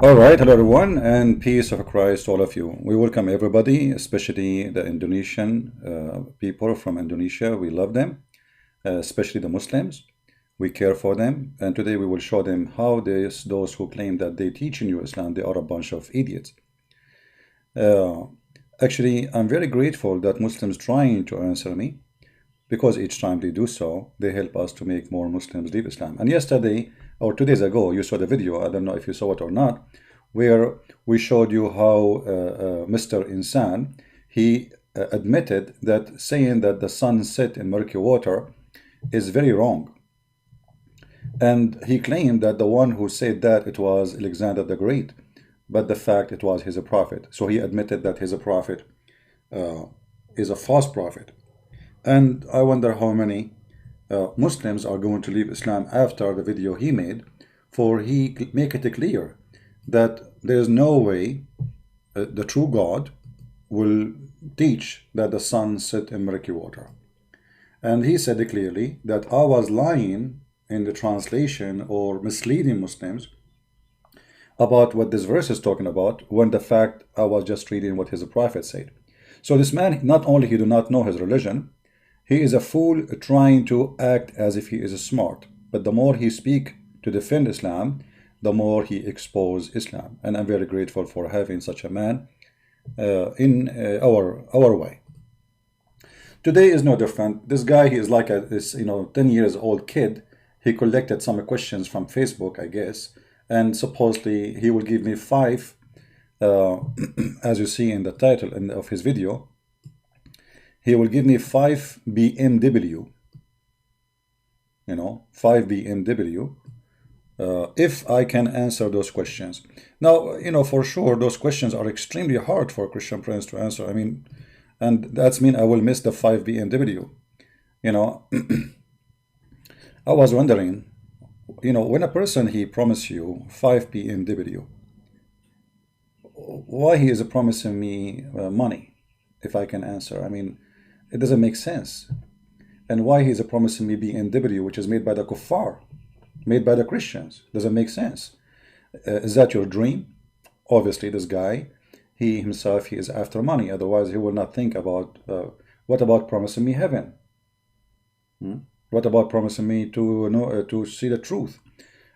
All right, hello everyone, and peace of Christ to all of you. We welcome everybody, especially the Indonesian people from Indonesia. We love them, especially the Muslims. We care for them, and today we will show them how those who claim that they teach in New Islam, they are a bunch of idiots. Uh, Actually, I'm very grateful that Muslims trying to answer me, because each time they do so, they help us to make more Muslims leave Islam. And yesterday, or 2 days ago, you saw the video, I don't know if you saw it or not, where we showed you how Mr. Insan, he admitted that saying that the sun set in murky water is very wrong. And he claimed that the one who said that it was Alexander the Great, but the fact it was his prophet. So he admitted that his prophet is a false prophet. And I wonder how many Muslims are going to leave Islam after the video he made, for he make it clear that there is no way the true God will teach that the sun set in murky water. And he said clearly that I was lying in the translation or misleading Muslims about what this verse is talking about, when the fact I was just reading what his prophet said. So this man, not only he do not know his religion, he is a fool trying to act as if he is smart. But the more he speak to defend Islam, the more he expose Islam. And I'm very grateful for having such a man in our way. Today is no different. This guy, he is like this 10 years old kid. He collected some questions from Facebook, I guess, and supposedly he will give me 5, as you see in the title of his video. He will give me 5 BMW, 5 BMW, if I can answer those questions. Now, for sure, those questions are extremely hard for Christian friends to answer. I mean, and that's mean I will miss the 5 BMW. I was wondering, when a person, he promise you 5 BMW, why he is promising me money if I can answer? I mean, it doesn't make sense. And why he's promising me BMW, which is made by the kuffar, made by the Christians? Doesn't make sense. Is that your dream? Obviously, this guy, he himself, he is after money. Otherwise, he will not think about, what about promising me heaven? What about promising me to see the truth?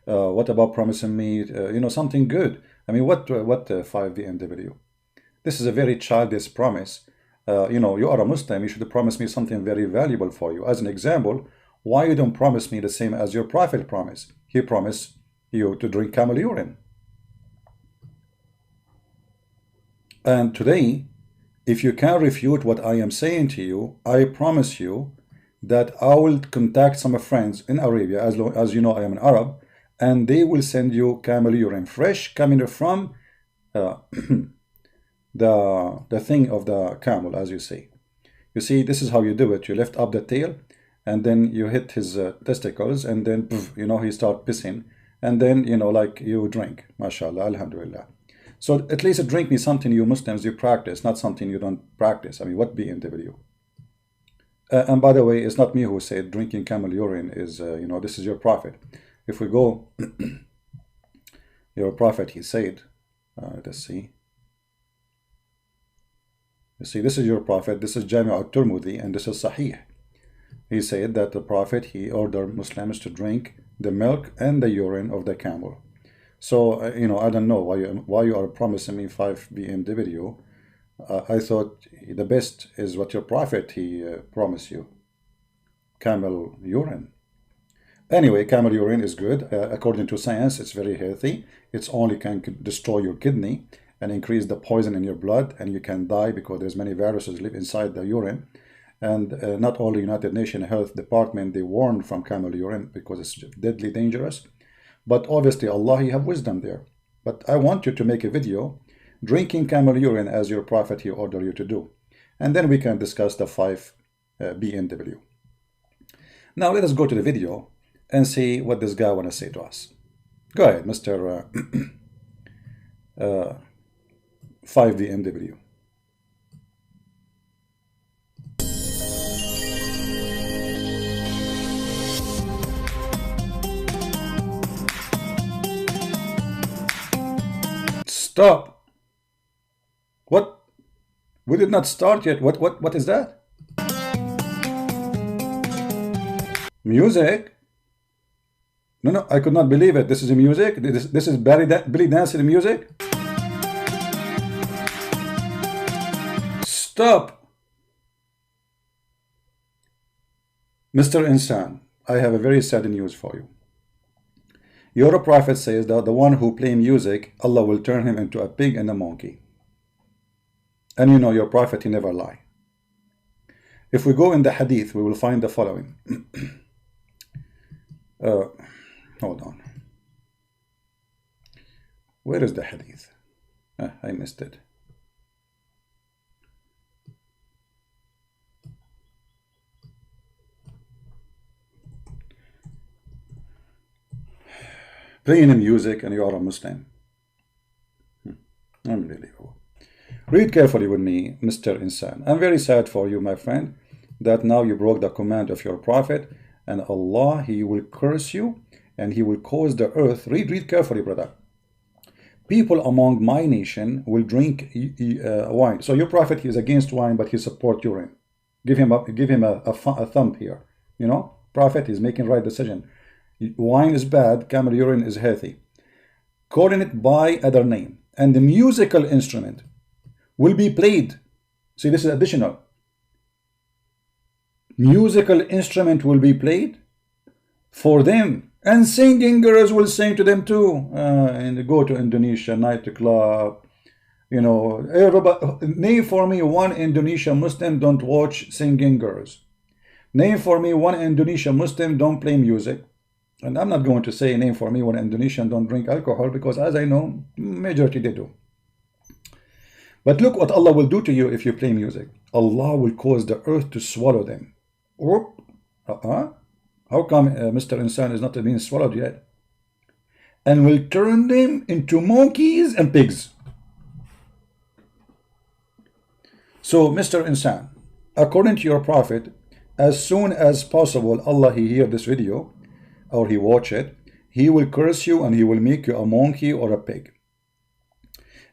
What about promising me, something good? I mean, what 5 BMW? This is a very childish promise. You are a Muslim, you should promise me something very valuable for you. As an example, why you don't promise me the same as your prophet promised? He promised you to drink camel urine. And today, if you can refute what I am saying to you, I promise you that I will contact some friends in Arabia, as you know I am an Arab, and they will send you camel urine, fresh, coming from the thing of the camel, as you say. You see, this is how you do it. You lift up the tail, and then you hit his testicles, and then he start pissing, and then like you drink. MashaAllah, Alhamdulillah. So at least drink me something you Muslims you practice, not something you don't practice. I mean, what BMW? And by the way, it's not me who said drinking camel urine is this is your prophet. If we go, your prophet, he said, let's see. You see, this is your prophet, this is Jami' al-Tirmidhi, and this is Sahih. He said that the prophet, he ordered Muslims to drink the milk and the urine of the camel. So, I don't know why you are promising me 5 BMW. I thought the best is what your prophet, he promised you. Camel urine. Anyway, camel urine is good. According to science, it's very healthy. It's only can destroy your kidney and increase the poison in your blood, and you can die because there's many viruses live inside the urine. And not only United Nations Health Department, they warn from camel urine because it's deadly dangerous. But obviously Allah, he have wisdom there. But I want you to make a video drinking camel urine as your prophet he ordered you to do. And then we can discuss the 5 BMW. Now let us go to the video and see what this guy want to say to us. Go ahead, Mr. 5 BMW. Stop. What? We did not start yet. What is that? Music? No, I could not believe it. This is music? This is Billy dancing music? Stop. Mr. Insan, I have a very sad news for you. Your prophet says that the one who play music, Allah will turn him into a pig and a monkey. And you know your prophet, he never lie. If we go in the hadith, we will find the following. Hold on. Where is the hadith? I missed it. Playing music and you are a Muslim. Unbelievable. Read carefully with me, Mr. Insan. I'm very sad for you, my friend, that now you broke the command of your prophet, and Allah, he will curse you and he will cause the earth. Read carefully, brother. People among my nation will drink wine. So your prophet, he is against wine, but he supports urine. Give him a thumb here. You know, prophet is making right decision. Wine is bad, camel urine is healthy. Calling it by other name. And the musical instrument will be played. See, this is additional. Musical instrument will be played for them. And singing girls will sing to them too. And go to Indonesia, nightclub. You know, everybody, name for me one Indonesian Muslim don't watch singing girls. Name for me one Indonesian Muslim don't play music. And I'm not going to say name for me when Indonesians don't drink alcohol, because as I know, majority they do. But look what Allah will do to you if you play music. Allah will cause the earth to swallow them. How come Mr. Insan is not being swallowed yet? And will turn them into monkeys and pigs. So Mr. Insan, according to your prophet, as soon as possible, Allah, he hear this video, or he watch it, he will curse you and he will make you a monkey or a pig.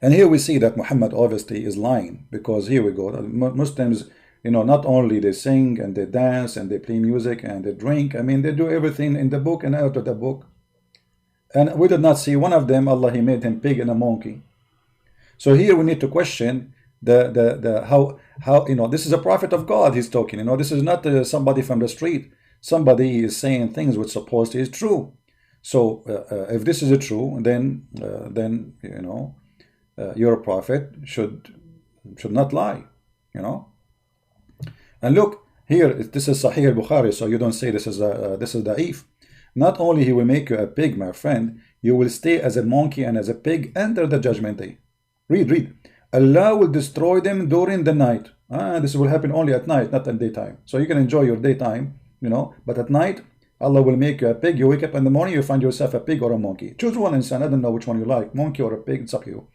And here we see that Muhammad obviously is lying, because here we go, Muslims, you know, not only they sing and they dance and they play music and they drink, I mean they do everything in the book and out of the book. And we did not see one of them, Allah, he made him pig and a monkey. So here we need to question how you know, this is a prophet of God he's talking, you know, this is not somebody from the street. Somebody is saying things which supposed is true. So if this is true, then you know, your prophet should not lie, you know. And look here, this is Sahih al-Bukhari, so you don't say this is da'if. Not only he will make you a pig, my friend, you will stay as a monkey and as a pig under the judgment day. Read. Allah will destroy them during the night. This will happen only at night, not at daytime. So you can enjoy your daytime, you know, but at night, Allah will make you a pig. You wake up in the morning, you find yourself a pig or a monkey. Choose one, Insan. I don't know which one you like, monkey or a pig, it's up to you.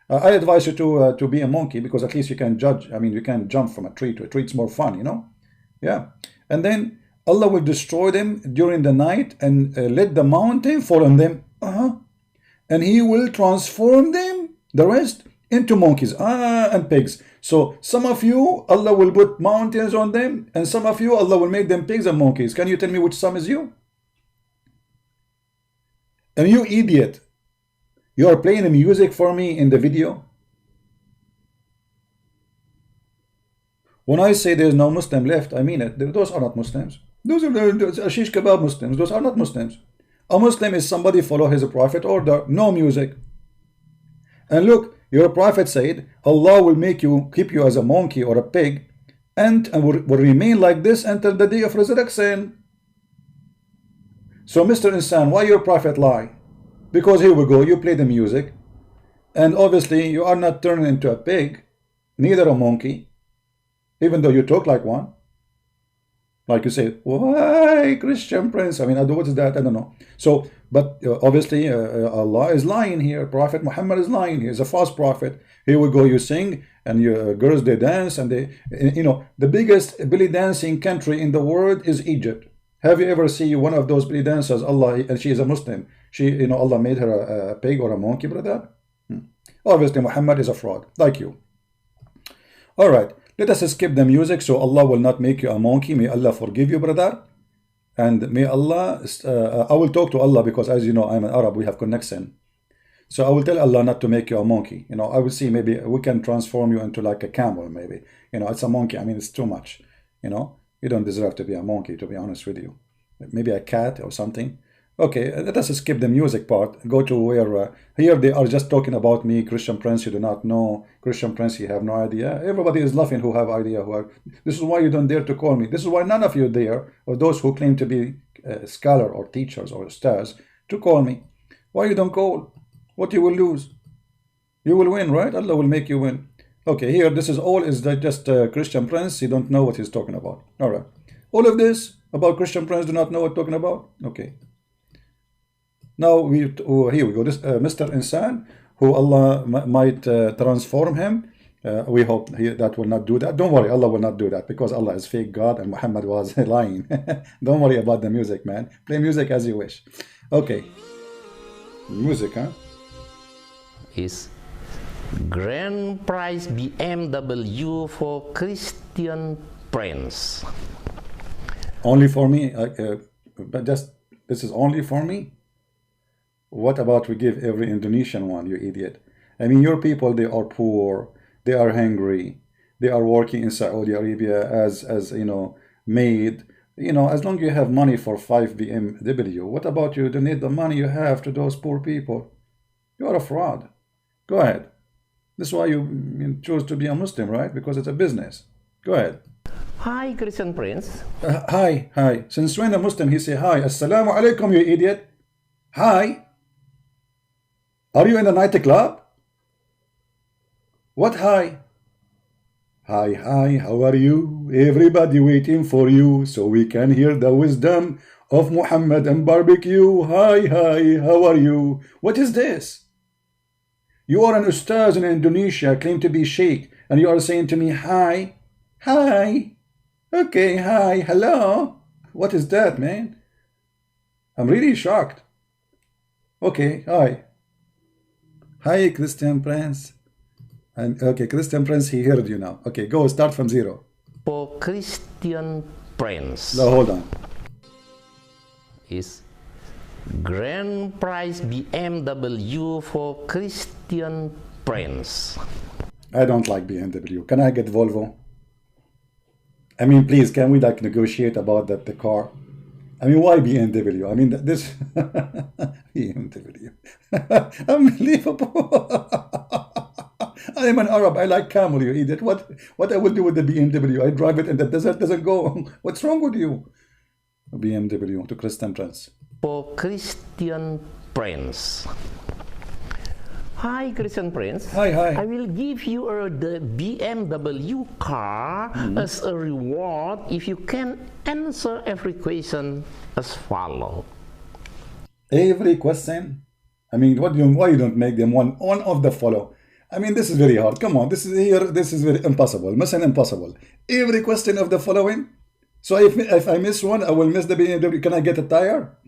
I advise you to be a monkey, because at least you can judge. I mean, you can jump from a tree to a tree. It's more fun, you know. Yeah. And then Allah will destroy them during the night and let the mountain fall on them. And he will transform them, the rest, into monkeys and pigs. So some of you, Allah will put mountains on them, and some of you, Allah will make them pigs and monkeys. Can you tell me which some is you? And you idiot, you are playing music for me in the video. When I say there's no Muslim left, I mean it. Those are not Muslims. Those are shish kebab Muslims. Those are not Muslims. A Muslim is somebody follow his prophet order, no music. And look, your prophet said, Allah will keep you as a monkey or a pig, and will remain like this until the day of resurrection. So Mr. Insan, why your prophet lie? Because here we go, you play the music, and obviously you are not turning into a pig, neither a monkey, even though you talk like one. Like you say, why Christian Prince? I mean, what is that? I don't know. So, but obviously Allah is lying here. Prophet Muhammad is lying. He is a false prophet. Here we go, you sing, and your girls, they dance, and they, you know, the biggest belly dancing country in the world is Egypt. Have you ever seen one of those belly dancers? Allah, and she is a Muslim. She, you know, Allah made her a pig or a monkey, brother. Obviously, Muhammad is a fraud, like you. All right, let us skip the music so Allah will not make you a monkey. May Allah forgive you, brother. And may Allah, I will talk to Allah because, as you know, I'm an Arab, we have connection. So I will tell Allah not to make you a monkey. You know, I will see, maybe we can transform you into like a camel, maybe. You know, it's a monkey. I mean, it's too much. You know, you don't deserve to be a monkey, to be honest with you. Maybe a cat or something. Okay, let us skip the music part. Go to where, here they are just talking about me, Christian Prince, you do not know. Christian Prince, you have no idea. Everybody is laughing who have idea. This is why you don't dare to call me. This is why none of you dare, or those who claim to be scholar or teachers or stars, to call me. Why you don't call? What you will lose? You will win, right? Allah will make you win. Okay, here, this is all is just Christian Prince. He don't know what he's talking about. All right. All of this about Christian Prince do not know what talking about? Okay. Now, here we go. This Mr. Insan, who Allah might transform him. We hope that will not do that. Don't worry, Allah will not do that because Allah is fake God and Muhammad was lying. Don't worry about the music, man. Play music as you wish. Okay. Music, huh? Is grand prize BMW for Christian Prince. Only for me? But just, this is only for me? What about we give every Indonesian one, you idiot? I mean, your people, they are poor, they are hungry, they are working in Saudi Arabia as you know, maid. You know, as long as you have money for 5 BMW, what about you donate the money you have to those poor people? You are a fraud. Go ahead. This is why you chose to be a Muslim, right? Because it's a business. Go ahead. Hi, Christian Prince. Hi. Since when a Muslim, he say hi. Assalamu alaikum, you idiot. Hi. Are you in a nightclub? What hi? Hi, how are you? Everybody waiting for you so we can hear the wisdom of Muhammad and barbecue. Hi, how are you? What is this? You are an Ustadz in Indonesia, claim to be Sheikh, and you are saying to me, hi. Okay, hi, hello. What is that, man? I'm really shocked. Okay, hi. Hi, Christian Prince. And okay, Christian Prince, he heard you now. Okay, go, start from zero. For Christian Prince. No, hold on. Is grand prize BMW for Christian Prince. I don't like BMW. Can I get Volvo? I mean, please, can we like negotiate about the car? I mean, why BMW? I mean, this BMW. Unbelievable. I am an Arab. I like camel, you idiot. What I will do with the BMW? I drive it in the desert, doesn't go. What's wrong with you? BMW to Christian Prince. For Christian Prince. Hi, Christian Prince. Hi. I will give you the BMW car as a reward if you can answer every question as follow. Every question? I mean, why you don't make them one of the follow? I mean, this is very hard. Come on, this is very impossible. Mission impossible. Every question of the following. So if I miss one, I will miss the BMW. Can I get a tire?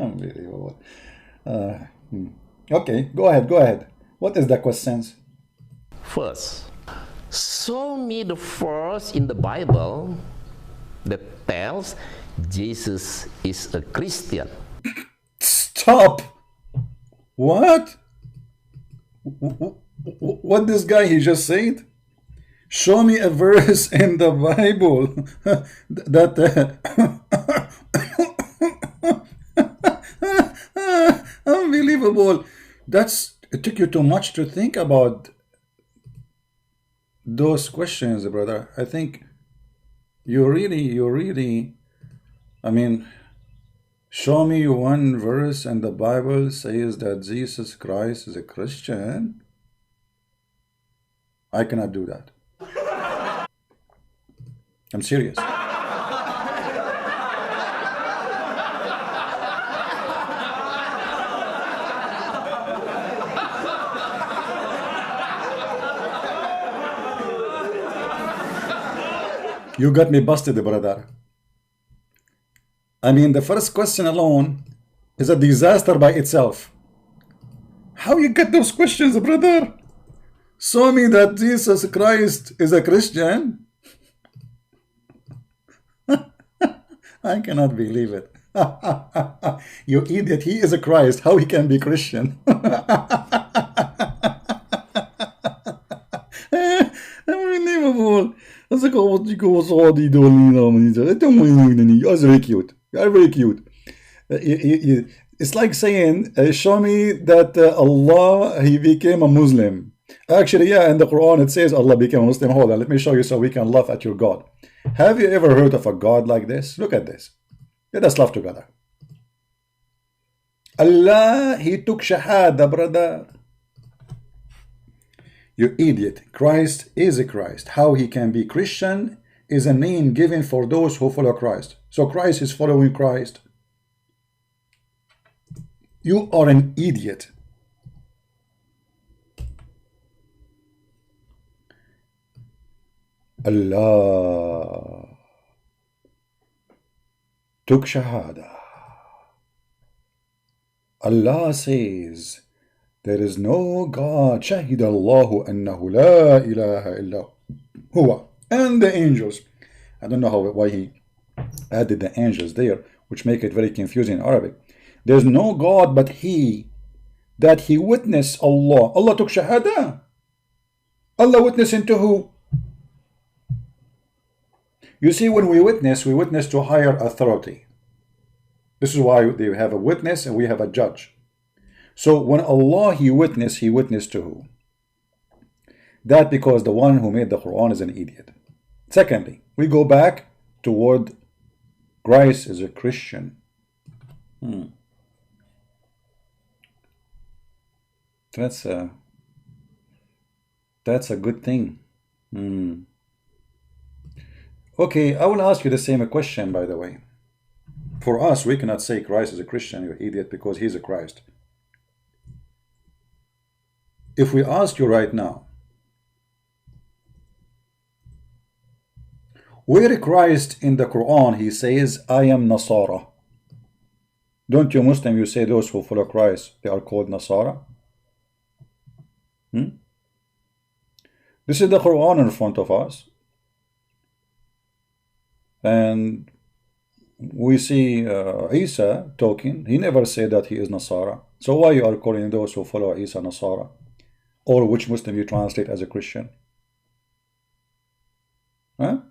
Unbelievable. Okay, go ahead. What is the questions? First, show me the verse in the Bible that tells Jesus is a Christian. Stop! What? What this guy he just said? Show me a verse in the Bible that unbelievable. It took you too much to think about those questions, brother. I think you really, I mean, show me one verse in the Bible says that Jesus Christ is a Christian. I cannot do that. I'm serious. You got me busted, brother. I mean, the first question alone is a disaster by itself. How you get those questions, brother? Show me that Jesus Christ is a Christian. I cannot believe it. You idiot, he is a Christ. How he can be Christian? Unbelievable. That's like what you go saw the You are very cute. You are very cute. It's like saying, show me that Allah, he became a Muslim. Actually, yeah, in the Quran it says Allah became a Muslim. Hold on, let me show you so we can laugh at your God. Have you ever heard of a God like this? Look at this. Let us laugh together. Allah, he took Shahada, brother. You idiot. Christ is a Christ. How he can be Christian is a name given for those who follow Christ. So Christ is following Christ. You are an idiot. Allah took Shahada. Allah says, there is no God. Shahid Allahu annahu la ilaha illa huwa. And the angels. I don't know why he added the angels there, which make it very confusing in Arabic. There's no God but he, that he witnessed Allah. Allah took Shahada. Allah witnessing to who? You see, when we witness to higher authority. This is why they have a witness and we have a judge. So when Allah, he witnessed to who? That because the one who made the Quran is an idiot. Secondly, we go back toward Christ is a Christian. That's a good thing. Okay, I will ask you the same question, by the way. For us, we cannot say Christ is a Christian, you idiot, because he's a Christ. If we ask you right now, where Christ in the Quran, he says, I am Nasara. Don't you Muslim, you say those who follow Christ, they are called Nasara? This is the Quran in front of us. And we see Isa talking. He never said that he is Nasara. So why you are calling those who follow Isa Nasara? Or which Muslim you translate as a Christian? Huh?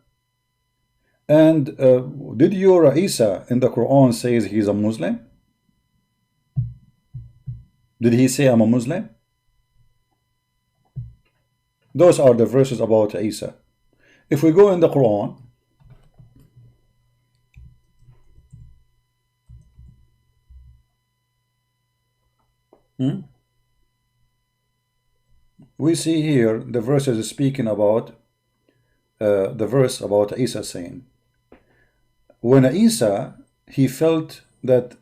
And did your Isa in the Quran says he's a Muslim? Did he say I'm a Muslim? Those are the verses about Isa. If we go in the Quran, we see here the verses speaking about the verse about Isa saying, when Isa, he felt that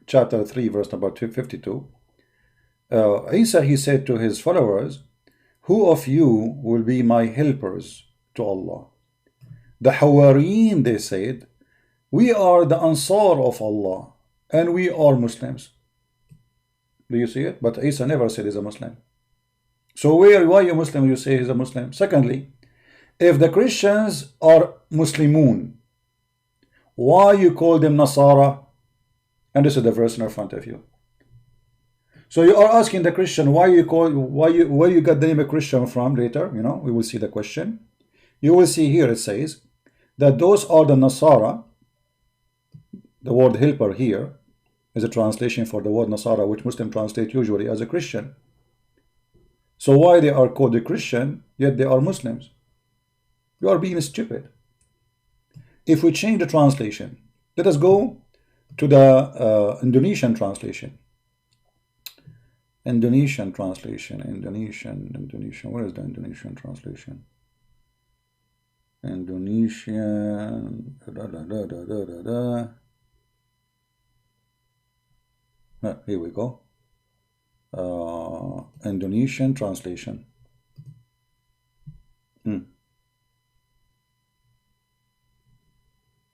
chapter 3 verse number 252, Isa, he said to his followers, who of you will be my helpers to Allah? The Hawariyeen, they said, we are the Ansar of Allah and we are Muslims. Do you see it? But Isa never said he's a Muslim. So why you Muslim you say he's a Muslim? Secondly, if the Christians are Muslimun, why you call them Nasara? And this is the verse in front of you. So you are asking the Christian why you got the name of Christian from later, you know, we will see the question. You will see here it says that those are the Nasara. The word helper here is a translation for the word Nasara, which Muslim translate usually as a Christian. So why they are called a Christian, yet they are Muslims? You are being stupid. If we change the translation, let us go to the Indonesian translation. Indonesian, where is the Indonesian translation? Indonesian, here we go. Indonesian translation.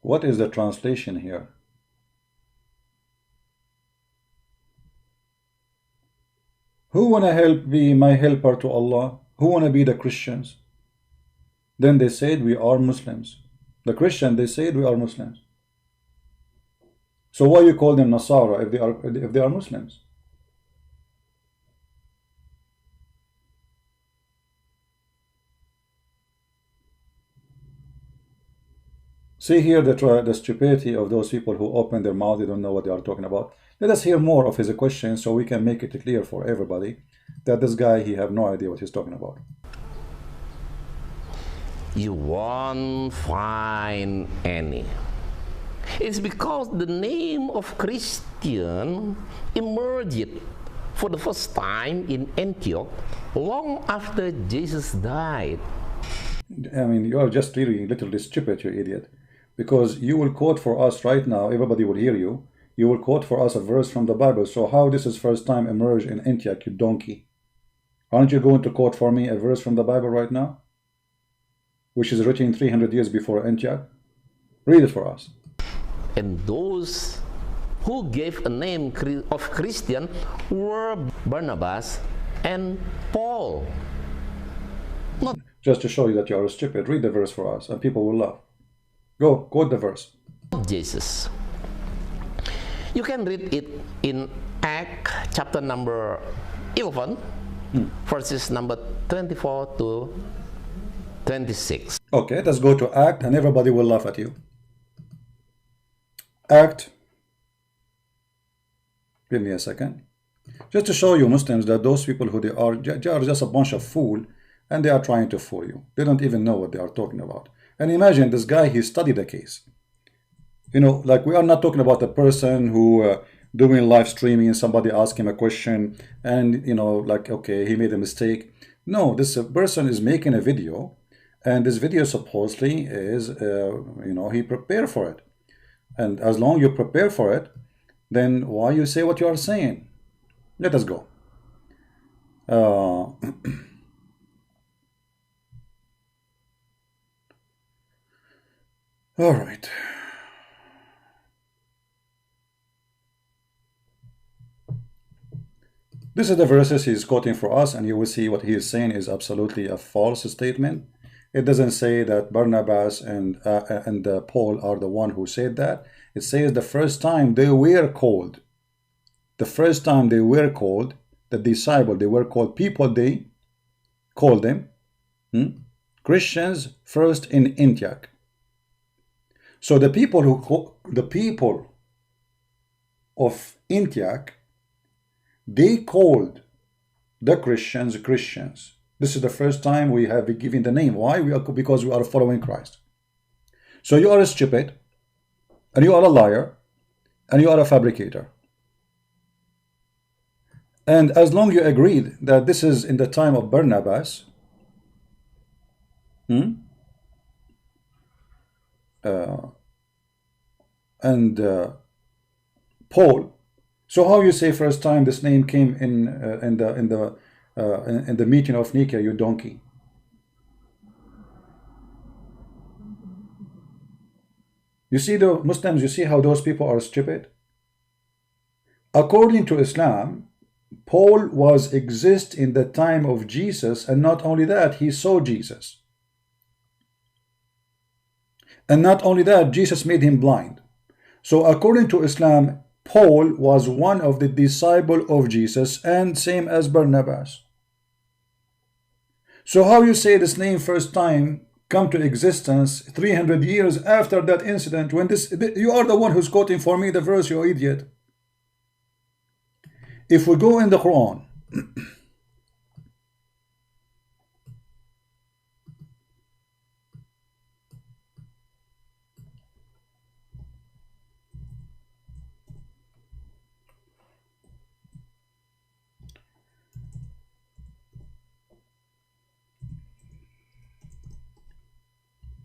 What is the translation here? Who wanna help be my helper to Allah? Who wanna be the Christians? Then they said, we are Muslims. The Christian, they said, we are Muslims. So why you call them Nasara if they are Muslims? See here the stupidity of those people who open their mouth, they don't know what they are talking about. Let us hear more of his question so we can make it clear for everybody that this guy, he have no idea what he's talking about. You won't find any. It's because the name of Christian emerged for the first time in Antioch long after Jesus died. I mean, you are just really literally stupid, you idiot. Because you will quote for us right now, everybody will hear you. You will quote for us a verse from the Bible. So how this is first time emerged in Antioch, you donkey? Aren't you going to quote for me a verse from the Bible right now? Which is written 300 years before Antioch? Read it for us. And those who gave a name of Christian were Barnabas and Paul. Not just to show you that you are stupid, read the verse for us and people will laugh. Go, quote the verse. Jesus. You can read it in Acts chapter number 11, verses number 24 to 26. Okay, let's go to Act and everybody will laugh at you. Act. Give me a second. Just to show you Muslims that those people who they are just a bunch of fools and they are trying to fool you. They don't even know what they are talking about. And imagine this guy, he studied the case. You know, like we are not talking about a person who doing live streaming and somebody ask him a question and, you know, like, okay, he made a mistake. No, this person is making a video and this video supposedly is, you know, he prepared for it. And as long you prepare for it, then why you say what you are saying? Let us go. All right. This is the verses he's quoting for us, and you will see what he is saying is absolutely a false statement. It doesn't say that Barnabas and Paul are the one who said that. It says the first time they were called. The first time they were called, the disciple, they were called people, they called them Christians first in Antioch. So the people of Antioch, they called the Christians Christians. This is the first time we have been given the name. Why? Because we are following Christ. So you are stupid, and you are a liar, and you are a fabricator. And as long as you agreed that this is in the time of Barnabas, and Paul, so how you say first time this name came in the meeting of Nicaea, you donkey? You see the Muslims, you see how those people are stupid? According to Islam, Paul was exist in the time of Jesus, and not only that, he saw Jesus. And not only that, Jesus made him blind. So according to Islam, Paul was one of the disciples of Jesus, and same as Barnabas. So how you say this name first time come to existence 300 years after that incident, when you are the one who's quoting for me the verse, you idiot. If we go in the Quran,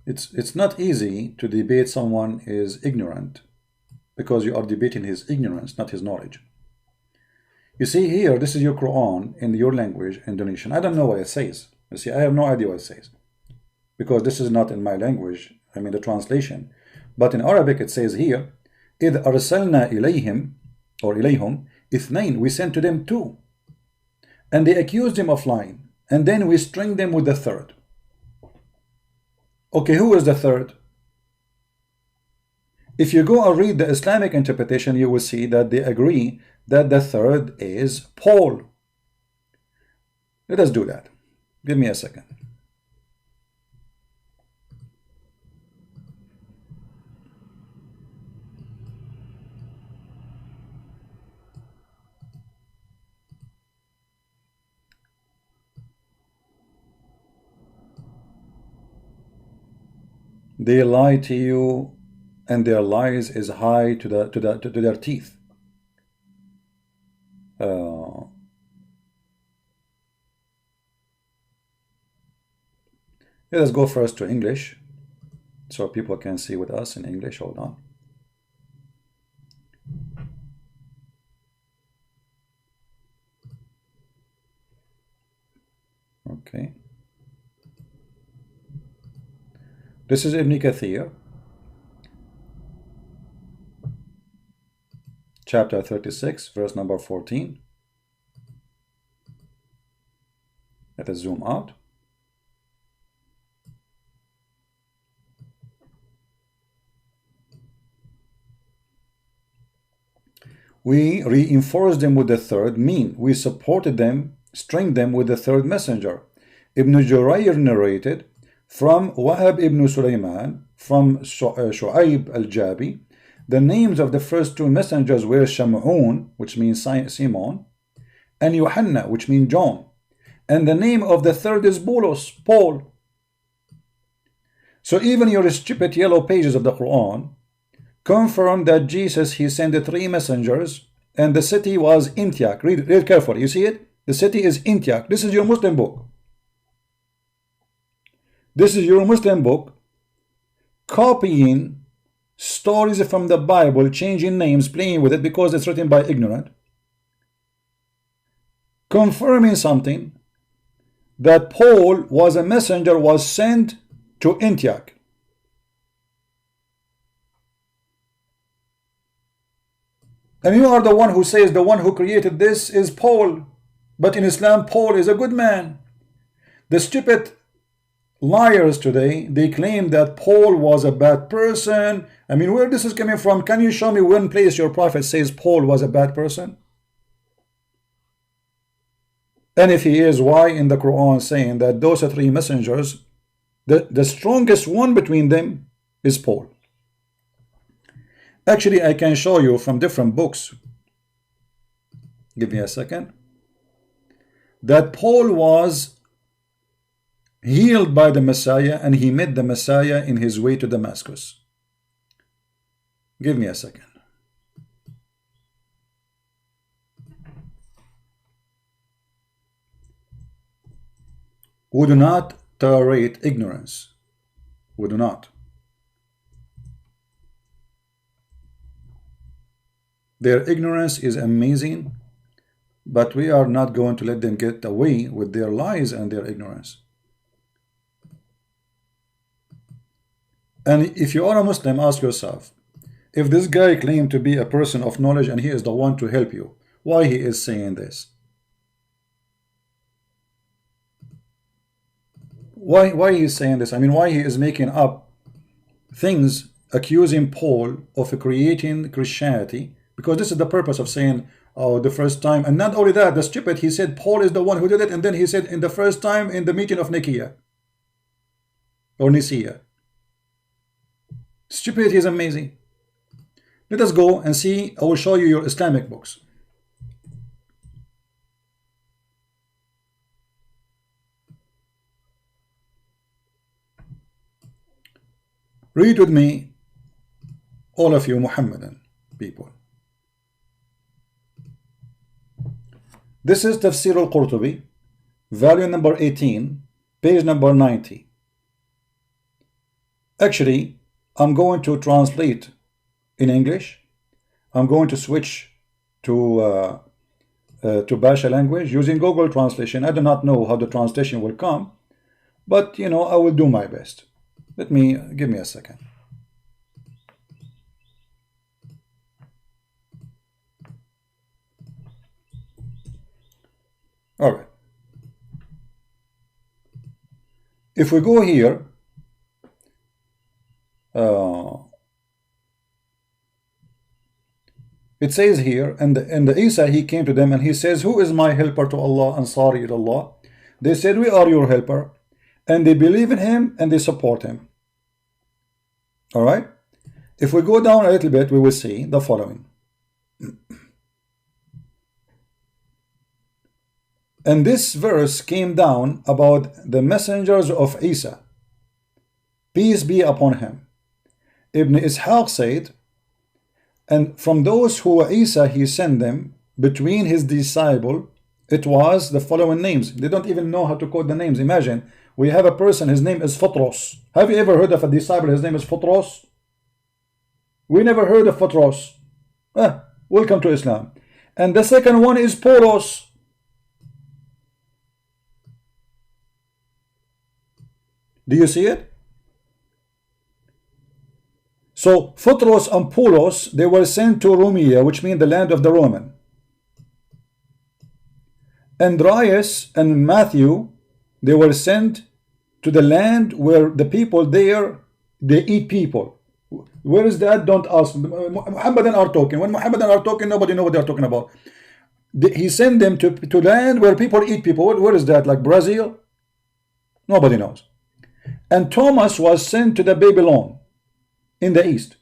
it's not easy to debate someone is ignorant, because you are debating his ignorance, not his knowledge. You see here, this is your Quran in your language, Indonesian. I don't know what it says. You see, I have no idea what it says, because this is not in my language, I mean the translation. But in Arabic it says here, إِذْ أَرْسَلْنَا إِلَيْهِمْ or إِلَيْهُمْ إِثْنَيْنِ, we sent to them two. and they accused him of lying, and then we string them with the third. Okay, who is the third? If you go and read the Islamic interpretation, you will see that they agree that the third is Paul. Let us do that. Give me a second. They lie to you, and their lies is high to their teeth. Let us go first to English, so people can see with us in English. Hold on. Okay. This is Ibn Kathir, chapter 36, verse number 14. Let us zoom out. We reinforced them with the third mean. We supported them, stringed them with the third messenger. Ibn Jurayr narrated from Wahab ibn Sulaiman, from Shu'aib al-Jabi, the names of the first two messengers were Shamun, which means Simon, and Yohanna, which means John. And the name of the third is Boulos, Paul. So even your stupid yellow pages of the Qur'an confirm that Jesus, he sent the three messengers, and the city was Antioch. Read carefully. You see it? The city is Antioch. This is your Muslim book. This is your Muslim book copying stories from the Bible, changing names, playing with it because it's written by ignorant, confirming something that Paul was a messenger, was sent to Antioch. And you are the one who says the one who created this is Paul, but in Islam Paul is a good man. The stupid liars today, they claim that Paul was a bad person. I mean, where this is coming from? Can you show me one place your prophet says Paul was a bad person? And if he is, why in the Quran saying that those are three messengers, the strongest one between them is Paul? Actually, I can show you from different books. Give me a second. That Paul was healed by the Messiah, and he met the Messiah in his way to Damascus. Give me a second. We do not tolerate ignorance. We do not. Their ignorance is amazing, but we are not going to let them get away with their lies and their ignorance. And if you are a Muslim, ask yourself, if this guy claimed to be a person of knowledge and he is the one to help you, why he is saying this? Why he is saying this? I mean, why he is making up things accusing Paul of creating Christianity? Because this is the purpose of saying, oh, the first time. And not only that, the stupid, he said Paul is the one who did it, and then he said in the first time in the meeting of Nicaea or Nicaea. Stupidity is amazing. Let us go and see. I will show you your Islamic books. Read with me, all of you Muhammadan people. This is Tafsir al-Qurtubi, volume number 18, page number 90. Actually, I'm going to translate in English. I'm going to switch to BAHASA language using Google Translation. I do not know how the translation will come, but you know, I will do my best. Give me a second. All right. If we go here, it says here, and the Isa, he came to them and he says, who is my helper to Allah, Ansari ila Allah? They said, we are your helper. And they believe in him and they support him. All right. If we go down a little bit, we will see the following. And this verse came down about the messengers of Isa, peace be upon him. Ibn Ishaq said, and from those who were Isa, he sent them between his disciple, it was the following names. They don't even know how to quote the names. Imagine, we have a person, his name is Photros. Have you ever heard of a disciple, his name is Photros? We never heard of Photros. Welcome to Islam. And the second one is Polos. Do you see it? So Photros and Polos, they were sent to Romia, which means the land of the Roman. Andreas and Matthew, they were sent to the land where the people there, they eat people. Where is that? Don't ask. Muhammadan are talking. When Muhammadan are talking, nobody knows what they are talking about. He sent them to land where people eat people. Where is that? Like Brazil? Nobody knows. And Thomas was sent to the Babylon in the east.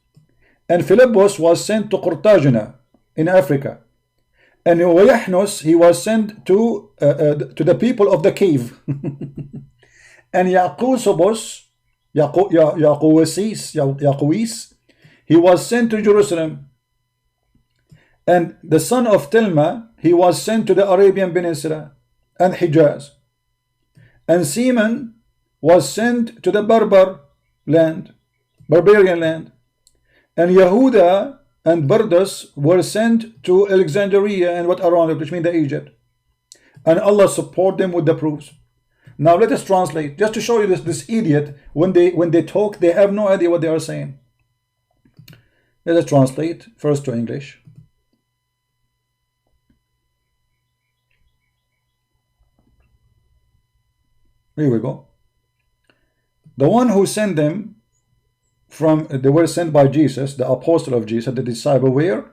And Philippus was sent to Cartagena in Africa. And Wayahnos, he was sent to the people of the cave. And Yaqusobos, Yaquis, he was sent to Jerusalem. And the son of Telma, he was sent to the Arabian Peninsula and Hijaz. And Seaman was sent to the barbarian land. And Yehuda and Bardas were sent to Alexandria and what around it, which means the Egypt. And Allah support them with the proofs. Now let us translate, just to show you this idiot, when they talk, they have no idea what they are saying. Let us translate first to English. Here we go. The one who sent them they were sent by Jesus, the apostle of Jesus, the disciple, where?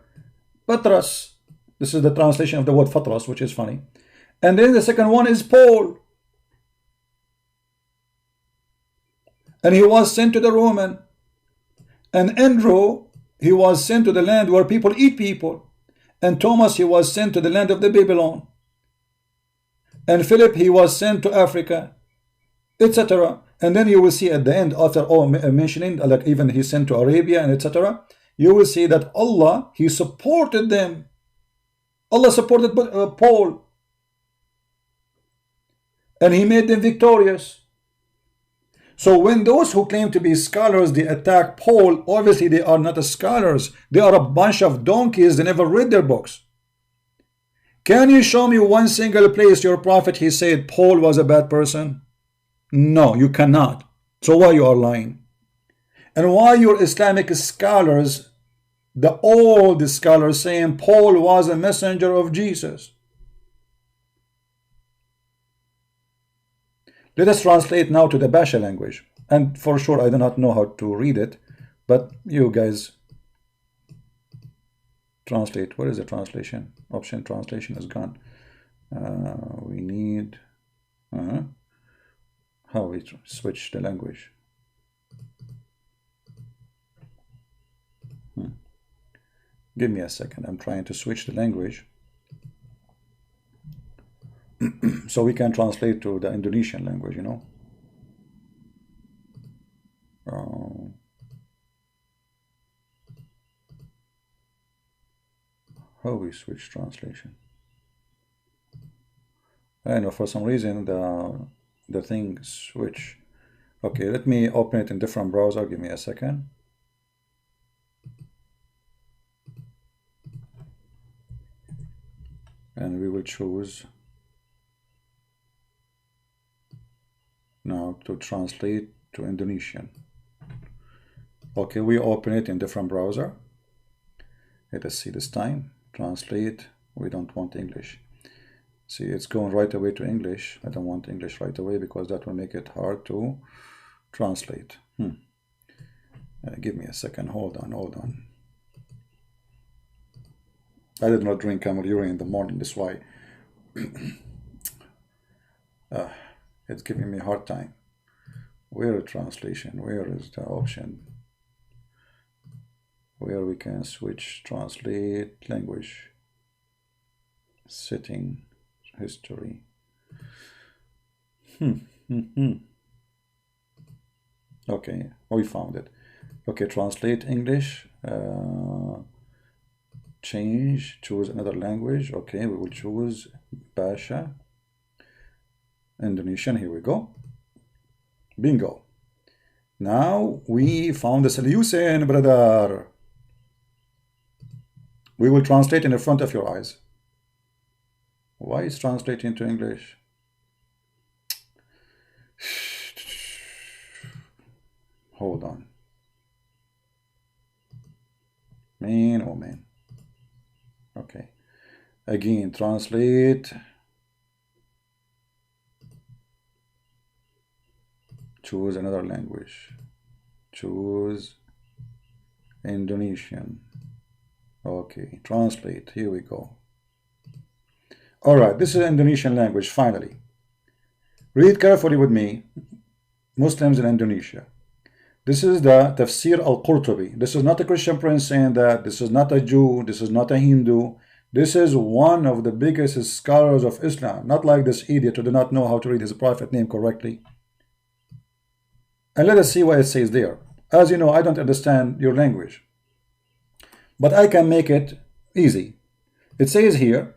Patras. This is the translation of the word Patras, which is funny. And then the second one is Paul. And he was sent to the Roman. And Andrew, he was sent to the land where people eat people. And Thomas, he was sent to the land of the Babylon. And Philip, he was sent to Africa, etc. And then you will see at the end, after all mentioning, like even he sent to Arabia and etc., you will see that Allah, he supported them. Allah supported Paul. And he made them victorious. So when those who claim to be scholars, they attack Paul, obviously they are not scholars. They are a bunch of donkeys. They never read their books. Can you show me one single place your prophet, he said Paul was a bad person? No, you cannot. So why you are lying? And why your Islamic scholars, the old scholars, saying Paul was a messenger of Jesus? Let us translate now to the BAHASA language. And for sure, I do not know how to read it, but you guys translate. Where is the translation? Option translation is gone. We need... how we switch the language. Give me a second. I'm trying to switch the language so we can translate to the Indonesian language, you know. How we switch translation? I know for some reason the thing switch. Okay, let me open it in different browser. Give me a second. And we will choose now to translate to Indonesian. Okay, we open it in different browser. Let us see this time. Translate. We don't want English. See, it's going right away to English. I don't want English right away because that will make it hard to translate. Give me a second. Hold on. I did not drink camel urine in the morning. That's why it's giving me a hard time. Where is translation? Where is the option where we can switch translate language? Setting, history. Okay, we found it. Okay, translate English. Change, choose another language. Okay, we will choose BAHASA, Indonesian. Here we go. Bingo. Now we found the solution, brother. We will translate in the front of your eyes. Why is translating to English? Hold on. Man, oh man. Okay. Again, translate. Choose another language. Choose Indonesian. Okay, translate. Here we go. All right, this is Indonesian language, finally. Read carefully with me. Muslims in Indonesia. This is the Tafsir al-Qurtubi. This is not a Christian prince saying that. This is not a Jew. This is not a Hindu. This is one of the biggest scholars of Islam. Not like this idiot who do not know how to read his prophet name correctly. And let us see what it says there. As you know, I don't understand your language, but I can make it easy. It says here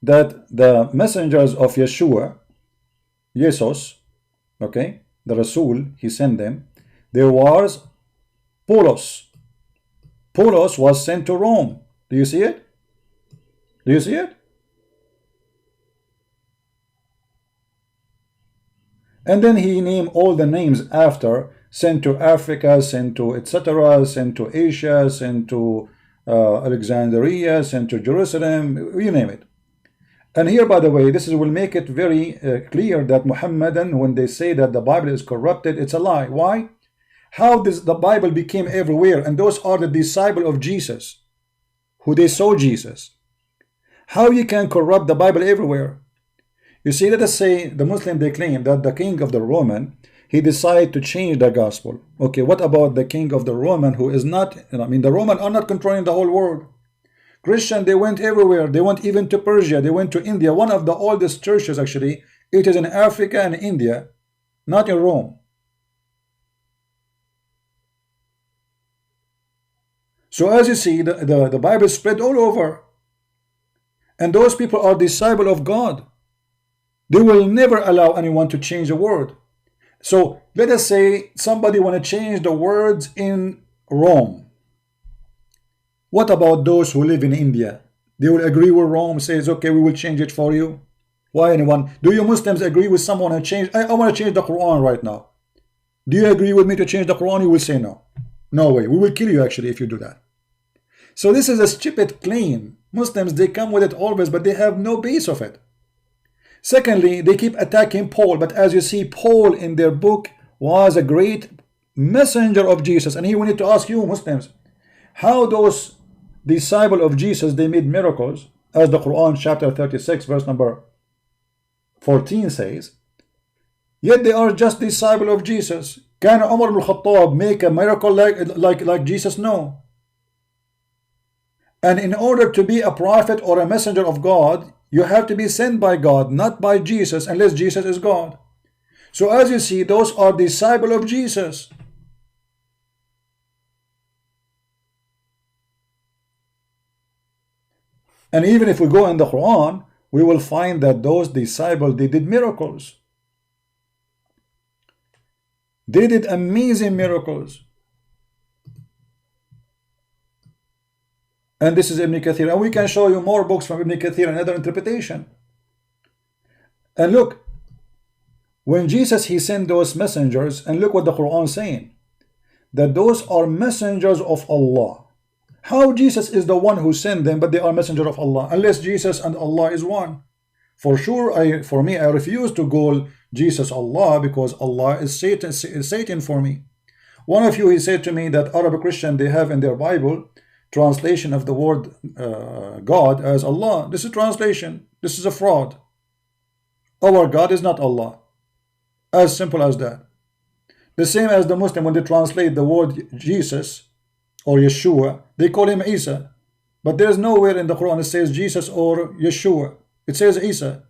that the messengers of Yeshua, Jesus, okay, the Rasul, he sent them. There was Paulos. Paulos was sent to Rome. Do you see it? Do you see it? And then he named all the names after, sent to Africa, sent to etc., sent to Asia, sent to Alexandria, sent to Jerusalem, you name it. And here, by the way, this will make it very clear that Muhammadan, when they say that the Bible is corrupted, it's a lie. Why? How does the Bible became everywhere? And those are the disciples of Jesus, who they saw Jesus. How you can corrupt the Bible everywhere? You see, let us say the Muslim, they claim that the king of the Roman, he decided to change the gospel. Okay, what about the king of the Roman who is not, I mean, the Roman are not controlling the whole world. Christian, they went everywhere. They went even to Persia. They went to India. One of the oldest churches, actually, it is in Africa and India, not in Rome. So as you see, the Bible spread all over. And those people are disciples of God. They will never allow anyone to change a word. So let us say somebody want to change the words in Rome. What about those who live in India? They will agree with Rome, says, okay, we will change it for you. Why anyone? Do you Muslims agree with someone to change? I want to change the Quran right now. Do you agree with me to change the Quran? You will say no. No way. We will kill you actually if you do that. So this is a stupid claim. Muslims, they come with it always, but they have no base of it. Secondly, they keep attacking Paul, but as you see, Paul in their book was a great messenger of Jesus. And here we need to ask you Muslims, how those disciples of Jesus, they made miracles, as the Quran chapter 36 verse number 14 says, yet they are just disciples of Jesus. Can Umar ibn Khattab make a miracle like Jesus? No. And in order to be a prophet or a messenger of God, you have to be sent by God, not by Jesus, unless Jesus is God. So as you see, those are disciples of Jesus. And even if we go in the Quran, we will find that those disciples, they did miracles. They did amazing miracles. And this is Ibn Kathir. And we can show you more books from Ibn Kathir and other interpretation. And look, when Jesus, he sent those messengers, and look what the Quran is saying, that those are messengers of Allah. How Jesus is the one who sent them, but they are messenger of Allah, unless Jesus and Allah is one. For sure, for me, I refuse to call Jesus Allah, because Allah is Satan for me. One of you, he said to me that Arab Christian, they have in their Bible translation of the word God as Allah. This is translation. This is a fraud. Our God is not Allah. As simple as that. The same as the Muslim, when they translate the word Jesus or Yeshua, they call him Isa. But there's nowhere in the Quran it says Jesus or Yeshua. It says Isa.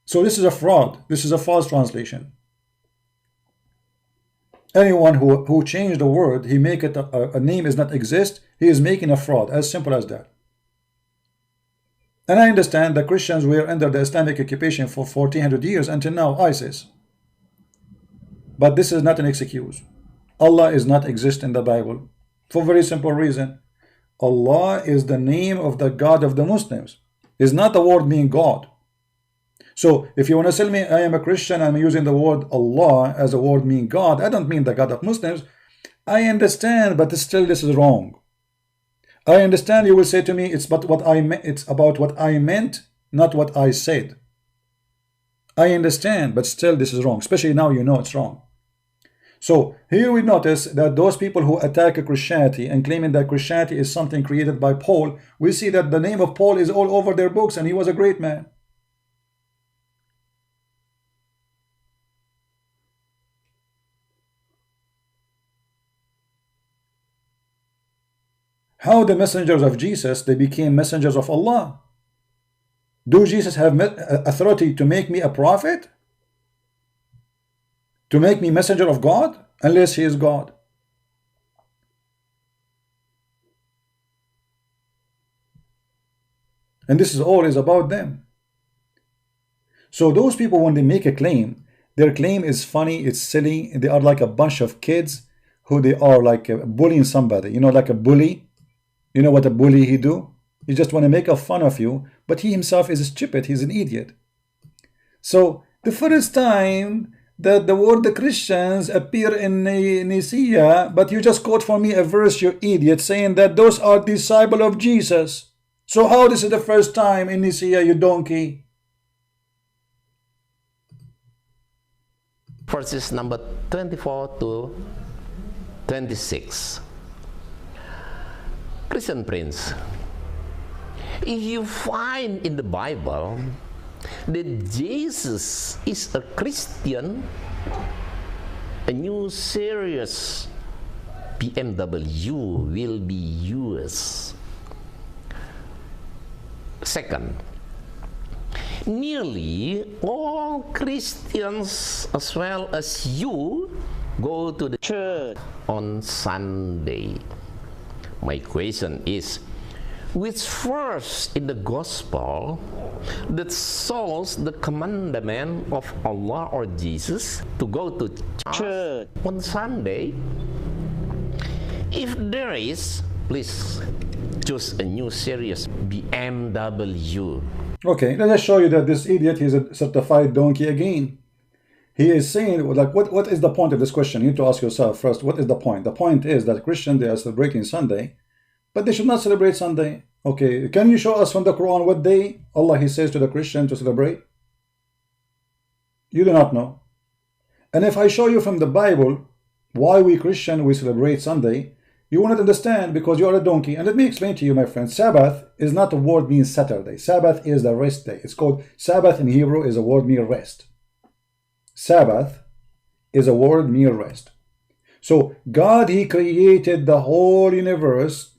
So this is a fraud. This is a false translation. Anyone who changed the word, he make it a name is not exist, he is making a fraud. As simple as that. And I understand that Christians were under the Islamic occupation for 1400 years until now, ISIS. But this is not an excuse. Allah is not exist in the Bible for a very simple reason. Allah is the name of the God of the Muslims. It's not the word mean God. So if you want to tell me I am a Christian, I'm using the word Allah as a word mean God, I don't mean the God of Muslims. I understand, but still this is wrong. I understand you will say to me it's about what I meant, not what I said. I understand, but still this is wrong, especially now you know it's wrong. So here we notice that those people who attack Christianity and claiming that Christianity is something created by Paul, we see that the name of Paul is all over their books, and he was a great man. How the messengers of Jesus, they became messengers of Allah? Do Jesus have authority to make me a prophet? To make me messenger of God? Unless he is God. And this is all is about them. So those people, when they make a claim, their claim is funny, it's silly, they are like a bunch of kids who they are like bullying somebody, you know, like a bully. You know what a bully he do? He just want to make a fun of you, but he himself is stupid, he's an idiot. So the first time that the word the Christians appear in Nicaea, but you just quote for me a verse, you idiot, saying that those are disciples of Jesus. So how this is the first time in Nicaea, you donkey? Verses number 24 to 26. Listen, Prince, if you find in the Bible that Jesus is a Christian, a new series BMW will be yours. Second, nearly all Christians as well as you go to the church on Sunday. My question is, which verse in the gospel that shows the commandment of Allah or Jesus to go to church on Sunday? If there is, please choose a new series BMW. Okay, let us show you that this idiot is a certified donkey again. He is saying, like, what is the point of this question? You need to ask yourself first, what is the point? The point is that Christians, they are celebrating Sunday, but they should not celebrate Sunday. Okay, can you show us from the Quran what day Allah, he says to the Christian to celebrate? You do not know. And if I show you from the Bible why we Christian, we celebrate Sunday, you will not understand because you are a donkey. And let me explain to you, my friend, Sabbath is not a word means Saturday. Sabbath is the rest day. It's called, Sabbath in Hebrew is a word mean rest. Sabbath is a word mere rest. So God, he created the whole universe,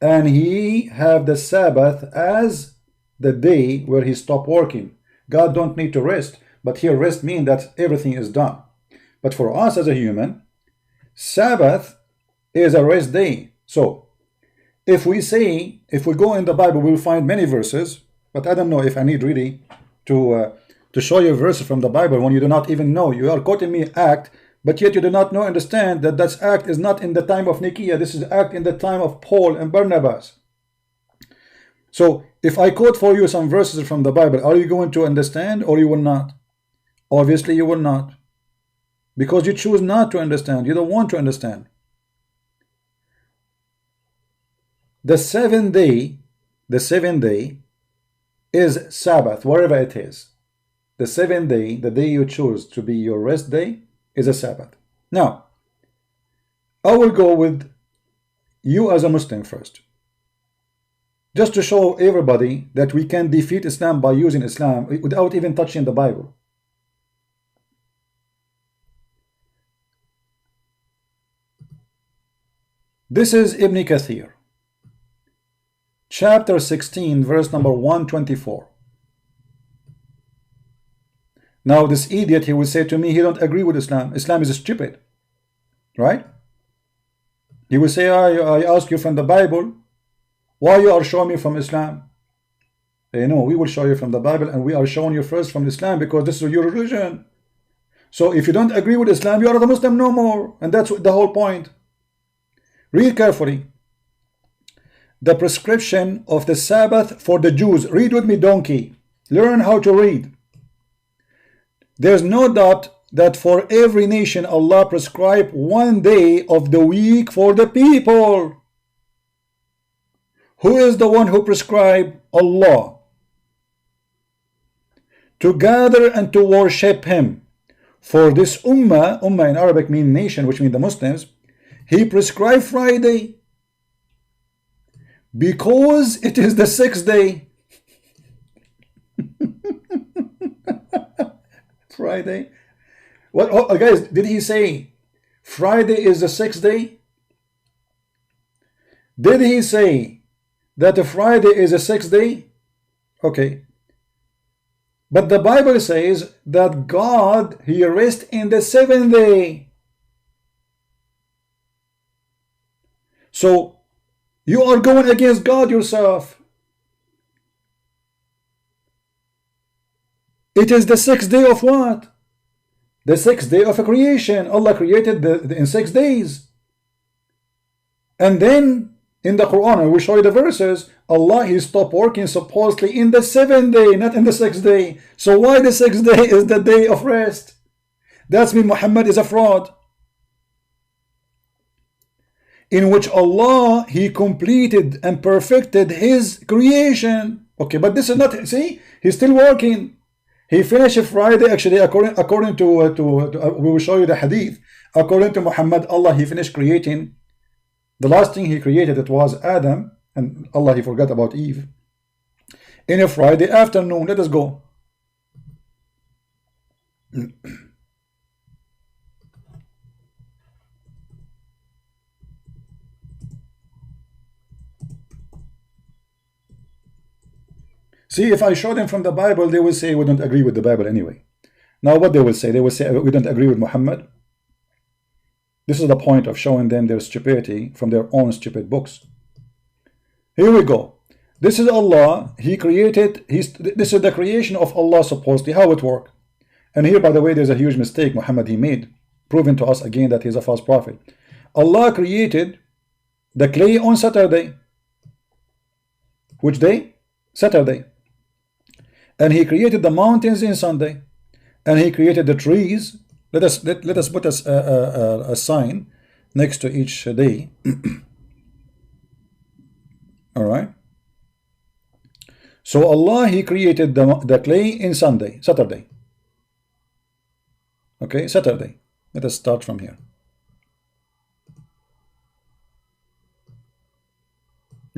and he have the Sabbath as the day where he stopped working. God don't need to rest, but here rest means that everything is done. But for us as a human, Sabbath is a rest day. So if we go in the Bible, we'll find many verses, but I don't know if I need really to show you verses from the Bible when you do not even know. You are quoting me act, but yet you do not know, understand that that act is not in the time of Nicaea. This is act in the time of Paul and Barnabas. So if I quote for you some verses from the Bible, are you going to understand or you will not? Obviously you will not, because you choose not to understand. You don't want to understand. The seventh day is Sabbath, wherever it is. The 7th day, the day you choose to be your rest day, is a Sabbath. Now, I will go with you as a Muslim first, just to show everybody that we can defeat Islam by using Islam without even touching the Bible. This is Ibn Kathir, chapter 16, verse number 124. Now this idiot, he will say to me, he don't agree with Islam. Islam is stupid, right? He will say, I ask you from the Bible, why you are showing me from Islam? No, we will show you from the Bible, and we are showing you first from Islam because this is your religion. So if you don't agree with Islam, you are the Muslim no more. And that's the whole point. Read carefully. The prescription of the Sabbath for the Jews. Read with me, donkey. Learn how to read. There's no doubt that for every nation Allah prescribed one day of the week for the people. Who is the one who prescribed? Allah. To gather and to worship Him. For this ummah in Arabic means nation, which means the Muslims, He prescribed Friday because it is the 6th day. Friday. What, oh, guys, did he say Friday is the 6th day? Did he say that Friday is the 6th day? Okay. But the Bible says that God, He rests in the 7th day. So you are going against God yourself. It is the 6th day of what? The 6th day of a creation. Allah created in 6 days. And then in the Quran, I will show you the verses, Allah, He stopped working supposedly in the 7th day, not in the 6th day. So why the 6th day is the day of rest? That's mean Muhammad is a fraud. In which Allah, He completed and perfected His creation. Okay, but this is not, see, He's still working. He finished Friday, actually, according to we will show you the hadith. According to Muhammad, Allah, He finished creating. The last thing He created, it was Adam, and Allah, He forgot about Eve. In a Friday afternoon, let us go. See, if I show them from the Bible, they will say we don't agree with the Bible anyway. Now what they will say we don't agree with Muhammad. This is the point of showing them their stupidity from their own stupid books. Here we go. This is Allah. He created, this is the creation of Allah supposedly, how it worked. And here, by the way, there's a huge mistake Muhammad he made, proving to us again that he's a false prophet. Allah created the clay on Saturday. Which day? Saturday. And He created the mountains in Sunday, and He created the trees. Let us put a sign next to each day. All right. So Allah, He created the clay in Saturday. Okay, Saturday. Let us start from here.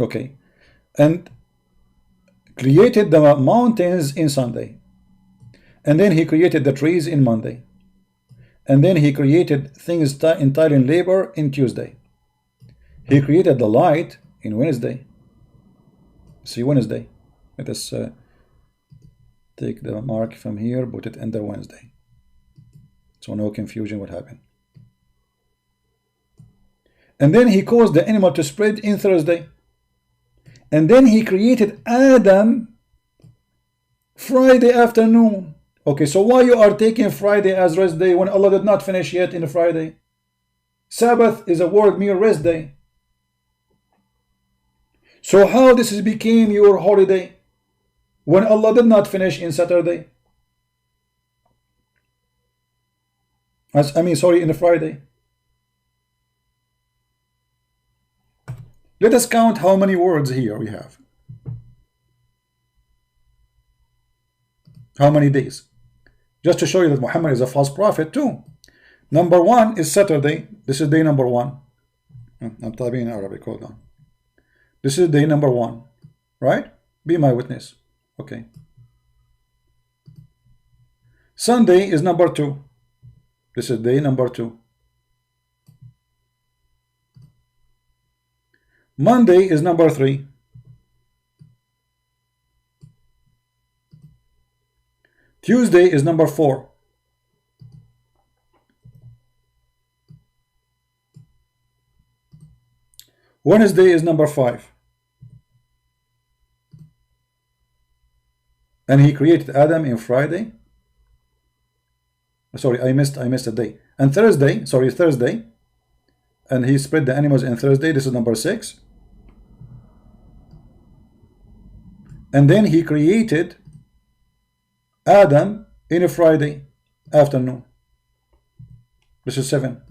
Okay, and created the mountains in Sunday, and then He created the trees in Monday, and then He created things entailing labor in Tuesday. He created the light in Wednesday. See, Wednesday. Let us take the mark from here, put it under Wednesday, so no confusion what happened. And then He caused the animal to spread in Thursday. And then He created Adam Friday afternoon. Okay, so why you are taking Friday as rest day when Allah did not finish yet in Friday? Sabbath is a word mere rest day. So how this became your holiday when Allah did not finish in Saturday? In Friday. Let us count how many words here we have. How many days? Just to show you that Muhammad is a false prophet too. Number 1 is Saturday. This is day number 1. I'm typing in Arabic, hold on. This is day number 1, right? Be my witness. Okay. Sunday is number 2. This is day number 2. Monday is number 3. Tuesday is number 4. Wednesday is number 5. And he created Adam in Friday. Sorry, I missed a day. And Thursday, sorry, Thursday. And he spread the animals in Thursday. This is number 6. And then he created Adam in a Friday afternoon. This is 7.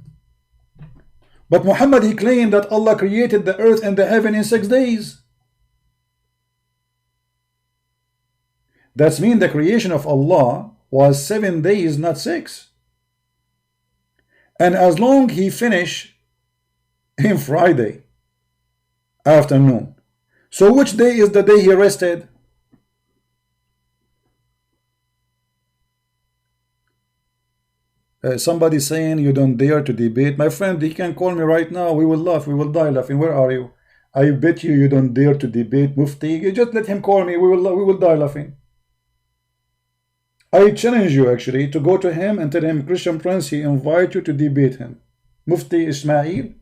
But Muhammad, he claimed that Allah created the earth and the heaven in 6 days. That's mean the creation of Allah was 7 days, not 6. And as long he finished in Friday afternoon. So which day is the day he rested? Somebody saying you don't dare to debate. My friend, he can call me right now. We will laugh. We will die laughing. Where are you? I bet you don't dare to debate Mufti. You just let him call me. We will die laughing. I challenge you actually to go to him and tell him, Christian Prince, he invite you to debate him. Mufti Ismail.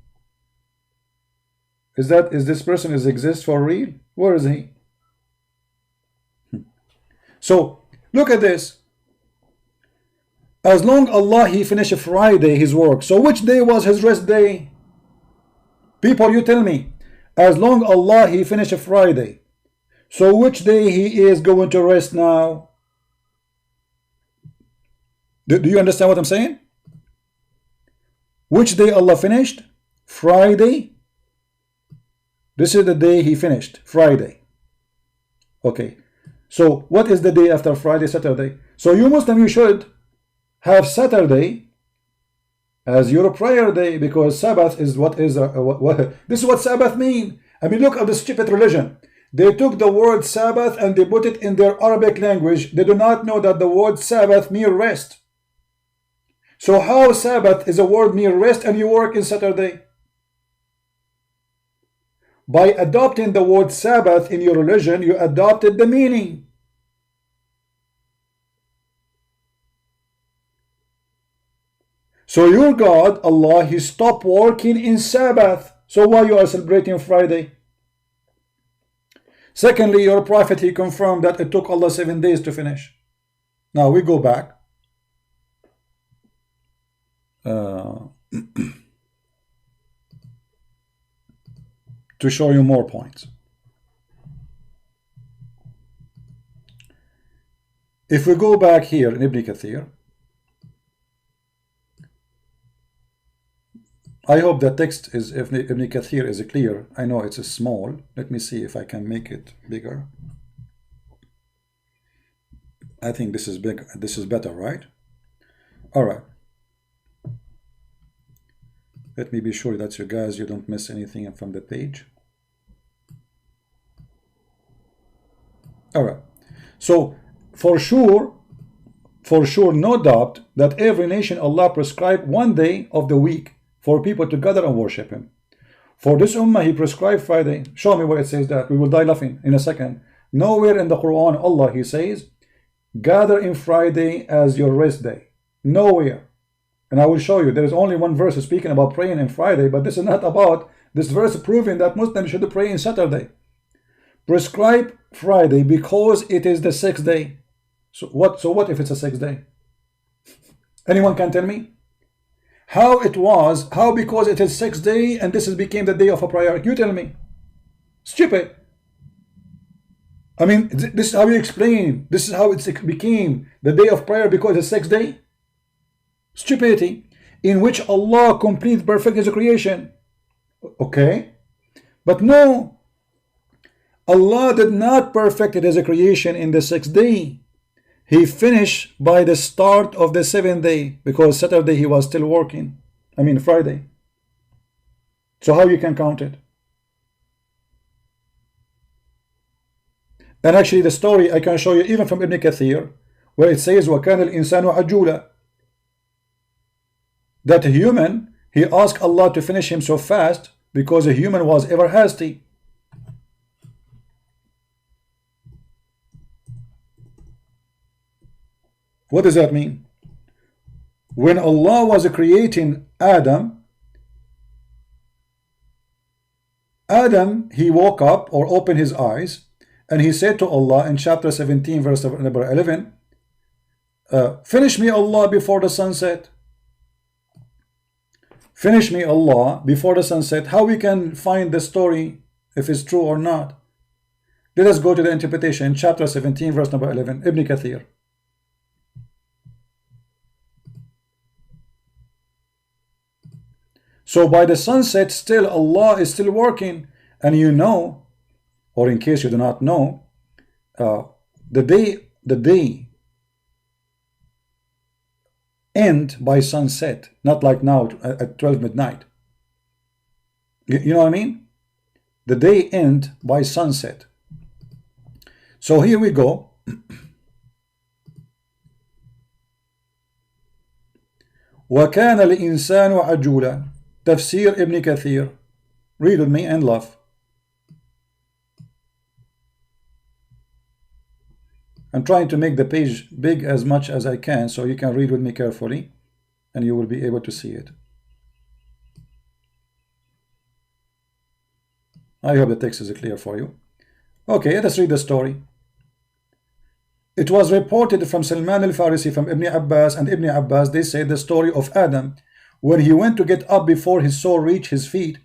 Is this person exists for real? Where is he? So look at this. As long Allah he finished Friday his work. So which day was his rest day? People, you tell me. As long Allah he finished Friday. So which day he is going to rest now? Do you understand what I'm saying? Which day Allah finished? Friday. This is the day he finished. Friday. Okay. So what is the day after Friday? Saturday. So you Muslim, you should have Saturday as your prayer day, because Sabbath is what this is what Sabbath mean. I mean, look at the stupid religion. They took the word Sabbath and they put it in their Arabic language. They do not know that the word Sabbath means rest. So how Sabbath is a word mean rest and you work in Saturday? By adopting the word Sabbath in your religion, you adopted the meaning. So your God, Allah, he stopped working in Sabbath. So why you are celebrating Friday? Secondly, your prophet, he confirmed that it took Allah 7 days to finish. Now we go back. To show you more points. If we go back here in Ibn Kathir, I hope the text is, if Ibn Kathir is clear. I know it's small. Let me see if I can make it bigger. I think this is big. This is better, right? All right. Let me be sure that you guys, you don't miss anything from the page. All right. So for sure, no doubt that every nation Allah prescribed 1 day of the week for people to gather and worship him. For this ummah, he prescribed Friday. Show me where it says that. We will die laughing in a second. Nowhere in the Qur'an, Allah, he says, gather in Friday as your rest day. Nowhere. And I will show you. There is only one verse speaking about praying on Friday, but this is not about this verse proving that Muslims should pray on Saturday. Prescribe Friday because it is the 6th day. So what if it's a 6th day? Anyone can tell me? How it was, how because it is 6th day and this became the day of a prayer? You tell me. Stupid. I mean, this is how you explain. This is how it became the day of prayer because it's 6th day. Stupidity, in which Allah complete perfect his creation. Okay, but no, Allah did not perfect his creation in the 6th day. he finished by the start of the 7th day, because Saturday he was still working. I mean Friday. So how you can count it? And actually the story I can show you even from Ibn Kathir, where it says وَكَانَ الْإِنسَانُ عَجُولًا, that a human, he asked Allah to finish him so fast because a human was ever hasty. What does that mean? When Allah was creating Adam, he woke up or opened his eyes and he said to Allah in chapter 17 verse number 11, finish me Allah before the sunset. Finish me Allah before the sunset. How we can find the story if it's true or not? Let us go to the interpretation in chapter 17 verse number 11, Ibn Kathir. So by the sunset still Allah is still working, and you know, or in case you do not know, the day end by sunset, not like now at 12 midnight. You know what I mean? The day end by sunset. So here we go. وَكَانَ الْإِنسَانُ عَجُولًا, Tafsir Ibn Kathir. Read with me and laugh. I'm trying to make the page big as much as I can so you can read with me carefully and you will be able to see it. I hope the text is clear for you. Okay, let us read the story. It was reported from Salman al-Farisi, from Ibn Abbas, and Ibn Abbas, they say the story of Adam when he went to get up before his soul reached his feet.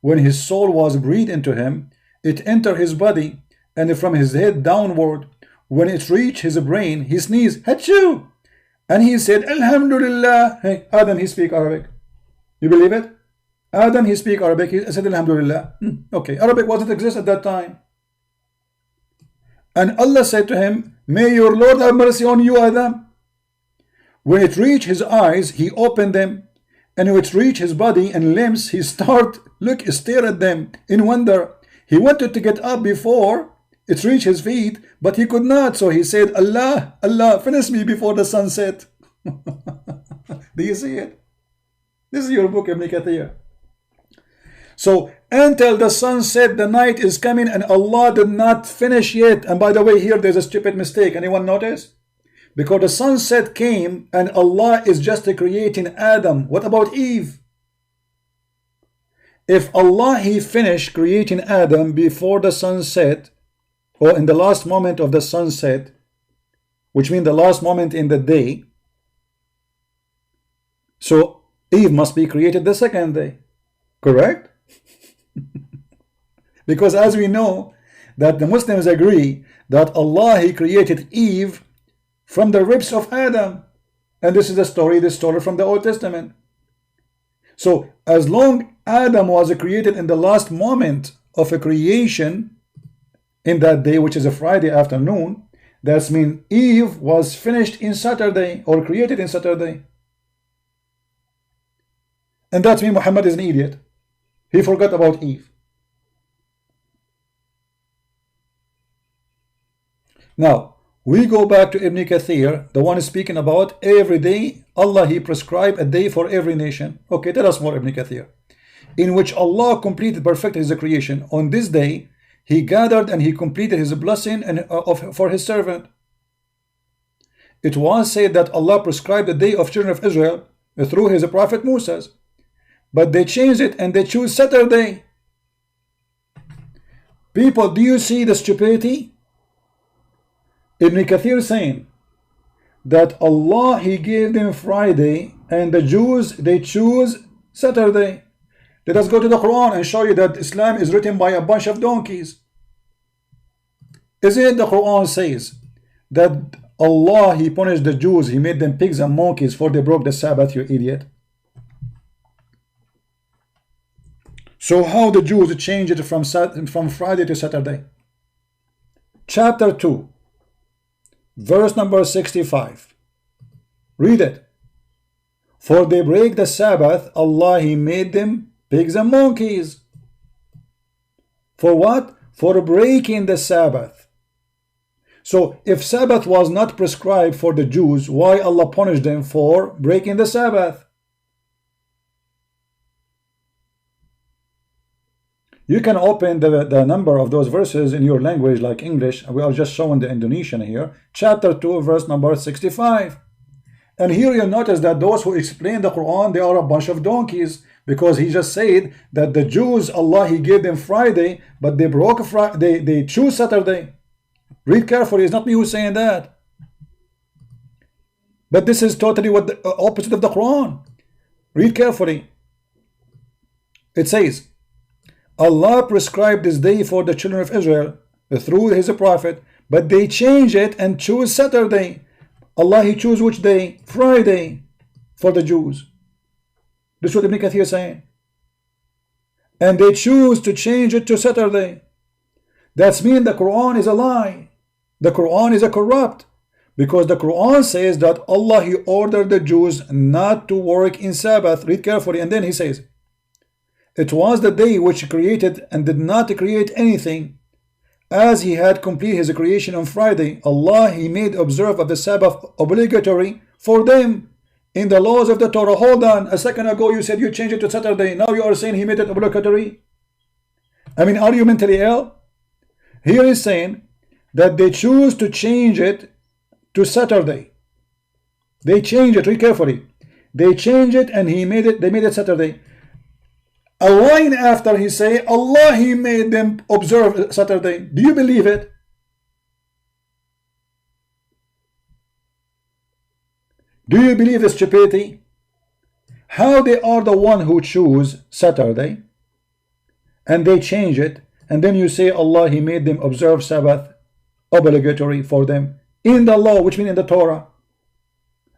When his soul was breathed into him, it entered his body, and from his head downward, when it reached his brain, he sneezed, Hachoo! And he said, Alhamdulillah. Hey, Adam, he speak Arabic. You believe it? Adam, he speak Arabic. He said, Alhamdulillah. Okay, Arabic wasn't exist at that time. And Allah said to him, may your Lord have mercy on you, Adam. When it reached his eyes, he opened them. And when it reached his body and limbs, he stare at them in wonder. He wanted to get up before it reached his feet, but he could not. So he said, Allah, Allah, finish me before the sunset. Do you see it? This is your book, Ibn Kathir. So until the sun set, the night is coming, and Allah did not finish yet. And by the way, here there's a stupid mistake. Anyone notice? Because the sunset came and Allah is just creating Adam. What about Eve? If Allah, he finished creating Adam before the sunset, or in the last moment of the sunset, which means the last moment in the day, so Eve must be created the second day. Correct? Because as we know that the Muslims agree that Allah, he created Eve from the ribs of Adam, and this is the story from the Old Testament. So as long Adam was created in the last moment of a creation in that day, which is a Friday afternoon, that means Eve was finished in Saturday or created in Saturday. And that means Muhammad is an idiot. He forgot about Eve. Now, we go back to Ibn Kathir, the one speaking about every day, Allah, he prescribed a day for every nation. Okay, tell us more, Ibn Kathir. In which Allah completed, perfected his creation. On this day, he gathered and he completed his blessing for his servant. It was said that Allah prescribed the day of children of Israel through his prophet Moses. But they changed it and they choose Saturday. People, do you see the stupidity? Ibn Kathir saying that Allah, he gave them Friday and the Jews, they choose Saturday. Let us go to the Qur'an and show you that Islam is written by a bunch of donkeys. Isn't it the Qur'an says that Allah, he punished the Jews, he made them pigs and monkeys for they broke the Sabbath, you idiot? So how the Jews changed it from Friday to Saturday? Chapter 2, verse number 65. Read it. For they break the Sabbath, Allah, He made them pigs and monkeys. For what? For breaking the Sabbath. So if Sabbath was not prescribed for the Jews, why Allah punished them for breaking the Sabbath? You can open the number of those verses in your language like English. We are just showing the Indonesian here. Chapter 2, verse number 65. And here you notice that those who explain the Quran, they are a bunch of donkeys, because he just said that the Jews, Allah, He gave them Friday, but they broke Friday, they choose Saturday. Read carefully, it's not me who's saying that. But this is totally what the opposite of the Quran. Read carefully. It says, Allah prescribed this day for the children of Israel through His prophet, but they change it and choose Saturday. Allah, He chose which day? Friday for the Jews. This is what Ibn Kathir is saying. And they choose to change it to Saturday. That's mean the Quran is a lie. The Quran is a corrupt. Because the Quran says that Allah, He ordered the Jews not to work in Sabbath. Read carefully. And then He says, it was the day which He created and did not create anything. As He had completed His creation on Friday, Allah, He made observe of the Sabbath obligatory for them in the laws of the Torah. Hold on, a second ago you said you changed it to Saturday. Now you are saying He made it obligatory. I mean, are you mentally ill? Here He's saying that they choose to change it to Saturday. They change it, read carefully. They change it and they made it Saturday. A line after He say, Allah, He made them observe Saturday. Do you believe it? Do you believe the stupidity? How they are the one who choose Saturday and they change it, and then you say Allah, He made them observe Sabbath obligatory for them in the law, which means in the Torah.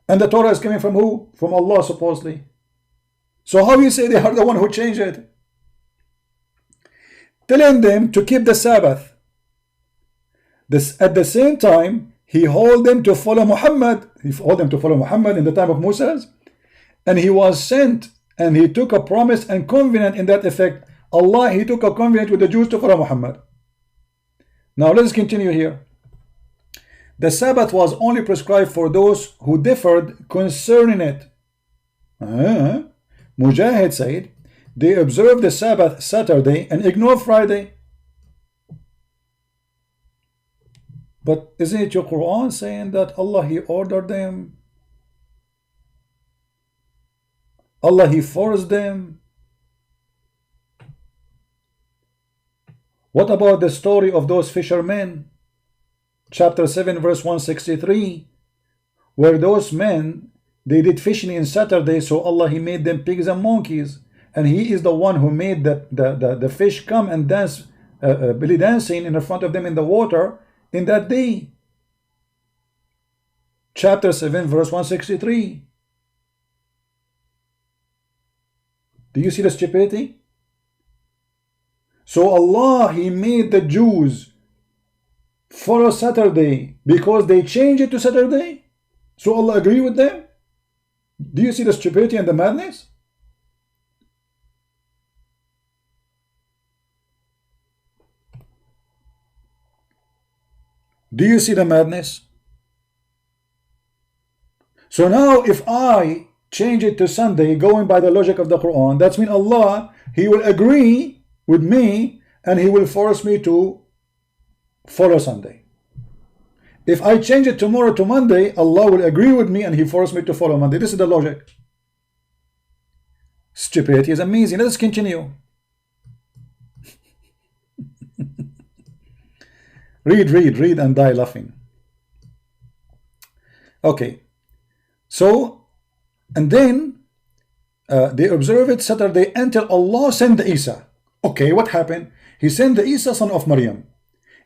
And the Torah is coming from who? From Allah, supposedly. So how you say they are the one who changed it? Telling them to keep the Sabbath. At the same time, He hold them to follow Muhammad. He hold them to follow Muhammad in the time of Moses. And he was sent, and he took a promise and covenant in that effect. Allah, He took a covenant with the Jews to follow Muhammad. Now let's continue here. The Sabbath was only prescribed for those who differed concerning it. Mujahid said, they observe the Sabbath Saturday and ignore Friday. But isn't it your Quran saying that Allah, He ordered them? Allah, He forced them? What about the story of those fishermen? Chapter 7 verse 163, where those men, they did fishing in Saturday, so Allah, He made them pigs and monkeys, and He is the one who made the fish come and dance, belly dancing in front of them in the water in that day. Chapter 7 verse 163. Do you see the stupidity? So Allah, He made the Jews follow Saturday because they changed it to Saturday. So Allah agree with them. Do you see the stupidity and the madness? Do you see the madness? So now if I change it to Sunday, going by the logic of the Quran, that's mean Allah, He will agree with me and He will force me to follow Sunday. If I change it tomorrow to Monday, Allah will agree with me and He forced me to follow Monday. This is the logic. Stupidity is amazing. Let's continue. Read and die laughing. Okay. So, and then they observe it Saturday until Allah sent Isa. Okay, what happened? He sent the Isa, son of Maryam.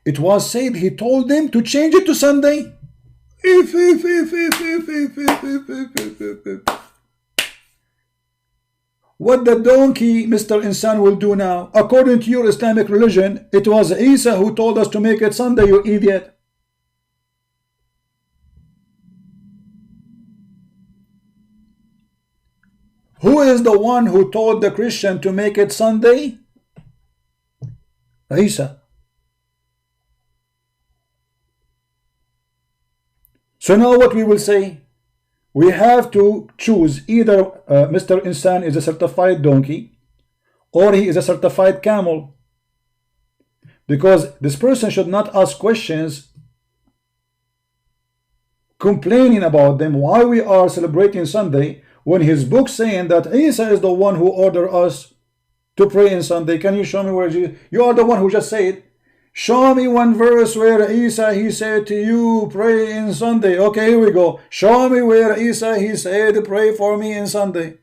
It was said He told them to change it to Sunday. What the donkey, Mr. Insan, will do now? According to your Islamic religion, it was Isa who told us to make it Sunday, you idiot. Who is the one who told the Christian to make it Sunday? Isa. So now what we will say, we have to choose either Mr. Insan is a certified donkey or he is a certified camel, because this person should not ask questions complaining about them why we are celebrating Sunday when his book saying that Isa is the one who ordered us to pray in Sunday. Can you show me where you are the one who just said, show me one verse where Isa he said to you pray in Sunday. Okay, here we go. Show me where Isa he said pray for me in Sunday.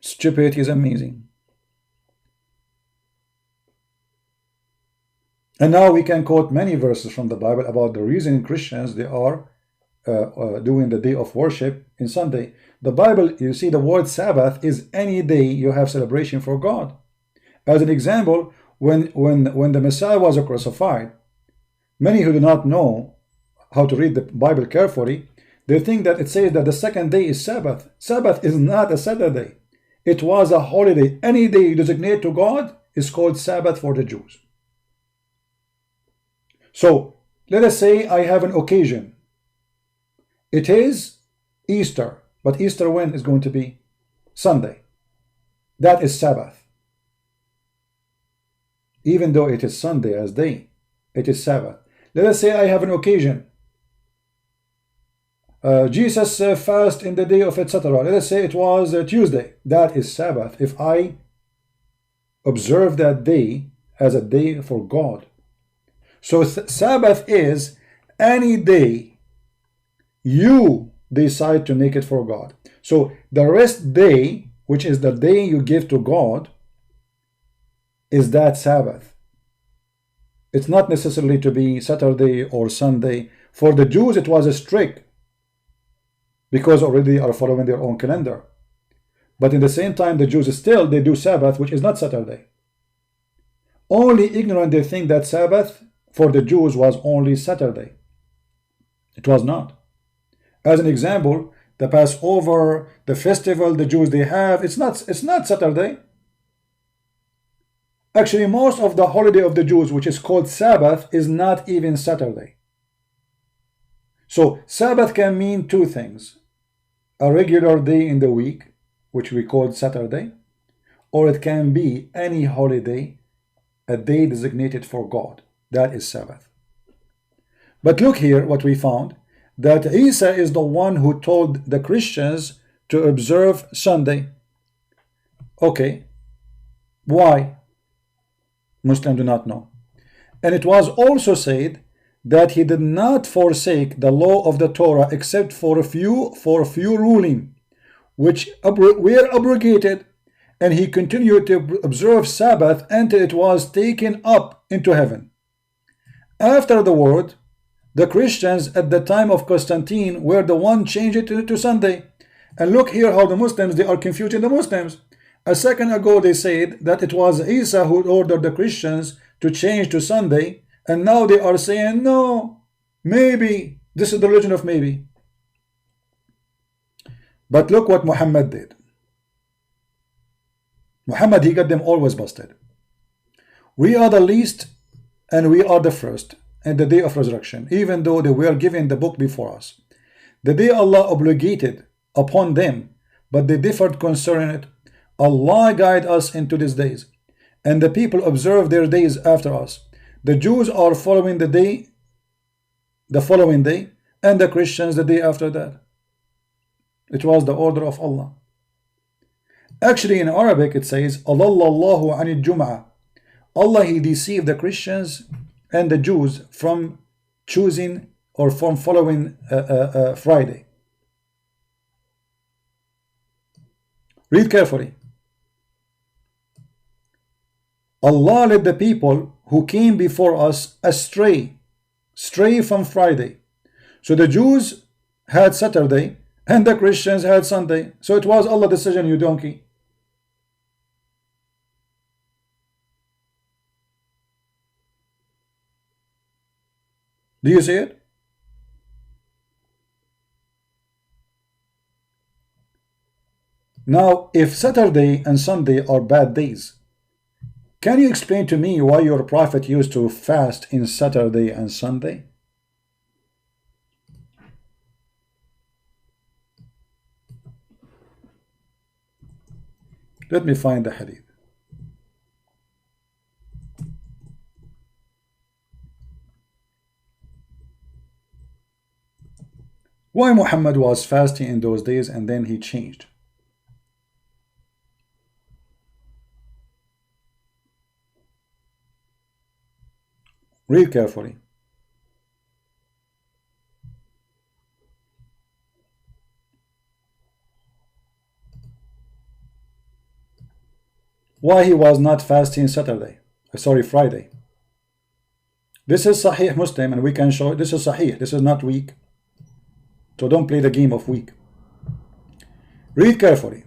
Stupidity is amazing. And now we can quote many verses from the Bible about the reason Christians they are doing the day of worship in Sunday. The Bible, you see, the word Sabbath is any day you have celebration for God. As an example, when the Messiah was crucified, many who do not know how to read the Bible carefully, they think that it says that the second day is Sabbath. Sabbath is not a Saturday. It was a holiday. Any day you designate to God is called Sabbath for the Jews. So let us say I have an occasion. It is Easter, but Easter when is going to be? Sunday. That is Sabbath. Even though it is Sunday as day, it is Sabbath. Let us say I have an occasion. Jesus fast in the day of etc. Let us say it was Tuesday. That is Sabbath. If I observe that day as a day for God. So Sabbath is any day you decide to make it for God. So the rest day, which is the day you give to God, is that Sabbath. It's not necessarily to be Saturday or Sunday. For the Jews it was a strict, because already are following their own calendar. But in the same time the Jews still they do Sabbath, which is not Saturday. Only ignorant they think that Sabbath for the Jews was only Saturday. It was not. As an example, the Passover, the festival the Jews they have, it's not Saturday. Actually, most of the holiday of the Jews, which is called Sabbath, is not even Saturday. So Sabbath can mean two things: a regular day in the week, which we call Saturday, or it can be any holiday, a day designated for God. That is Sabbath. But look here what we found, that Isa is the one who told the Christians to observe Sunday. Okay, why? Muslims do not know. And it was also said that he did not forsake the law of the Torah except for a few ruling, which were abrogated, and he continued to observe Sabbath until it was taken up into heaven. After the word, the Christians at the time of Constantine were the one changed it to Sunday. And look here how the Muslims, they are confusing the Muslims. A second ago they said that it was Isa who ordered the Christians to change to Sunday, and now they are saying no, maybe. This is the religion of maybe. But look what Muhammad did. Muhammad, he got them always busted. We are the least and we are the first in the day of resurrection, even though they were given the book before us. The day Allah obligated upon them, but they differed concerning it. Allah guide us into these days, and the people observe their days after us. The Jews are following the following day, and the Christians the day after that. It was the order of Allah. Actually, in Arabic it says, Allahu anil Jum'ah. Allah, he deceived the Christians and the Jews from choosing or from following Friday. Read carefully. Allah led the people who came before us astray from Friday. So the Jews had Saturday and the Christians had Sunday. So it was Allah's decision, you donkey. Do you see it? Now, if Saturday and Sunday are bad days, can you explain to me why your prophet used to fast in Saturday and Sunday? Let me find the hadith. Why Muhammad was fasting in those days and then he changed? Read carefully. Why he was not fasting Saturday? Sorry, Friday. This is Sahih Muslim, and we can show this is Sahih. This is not weak. So don't play the game of weak. Read carefully.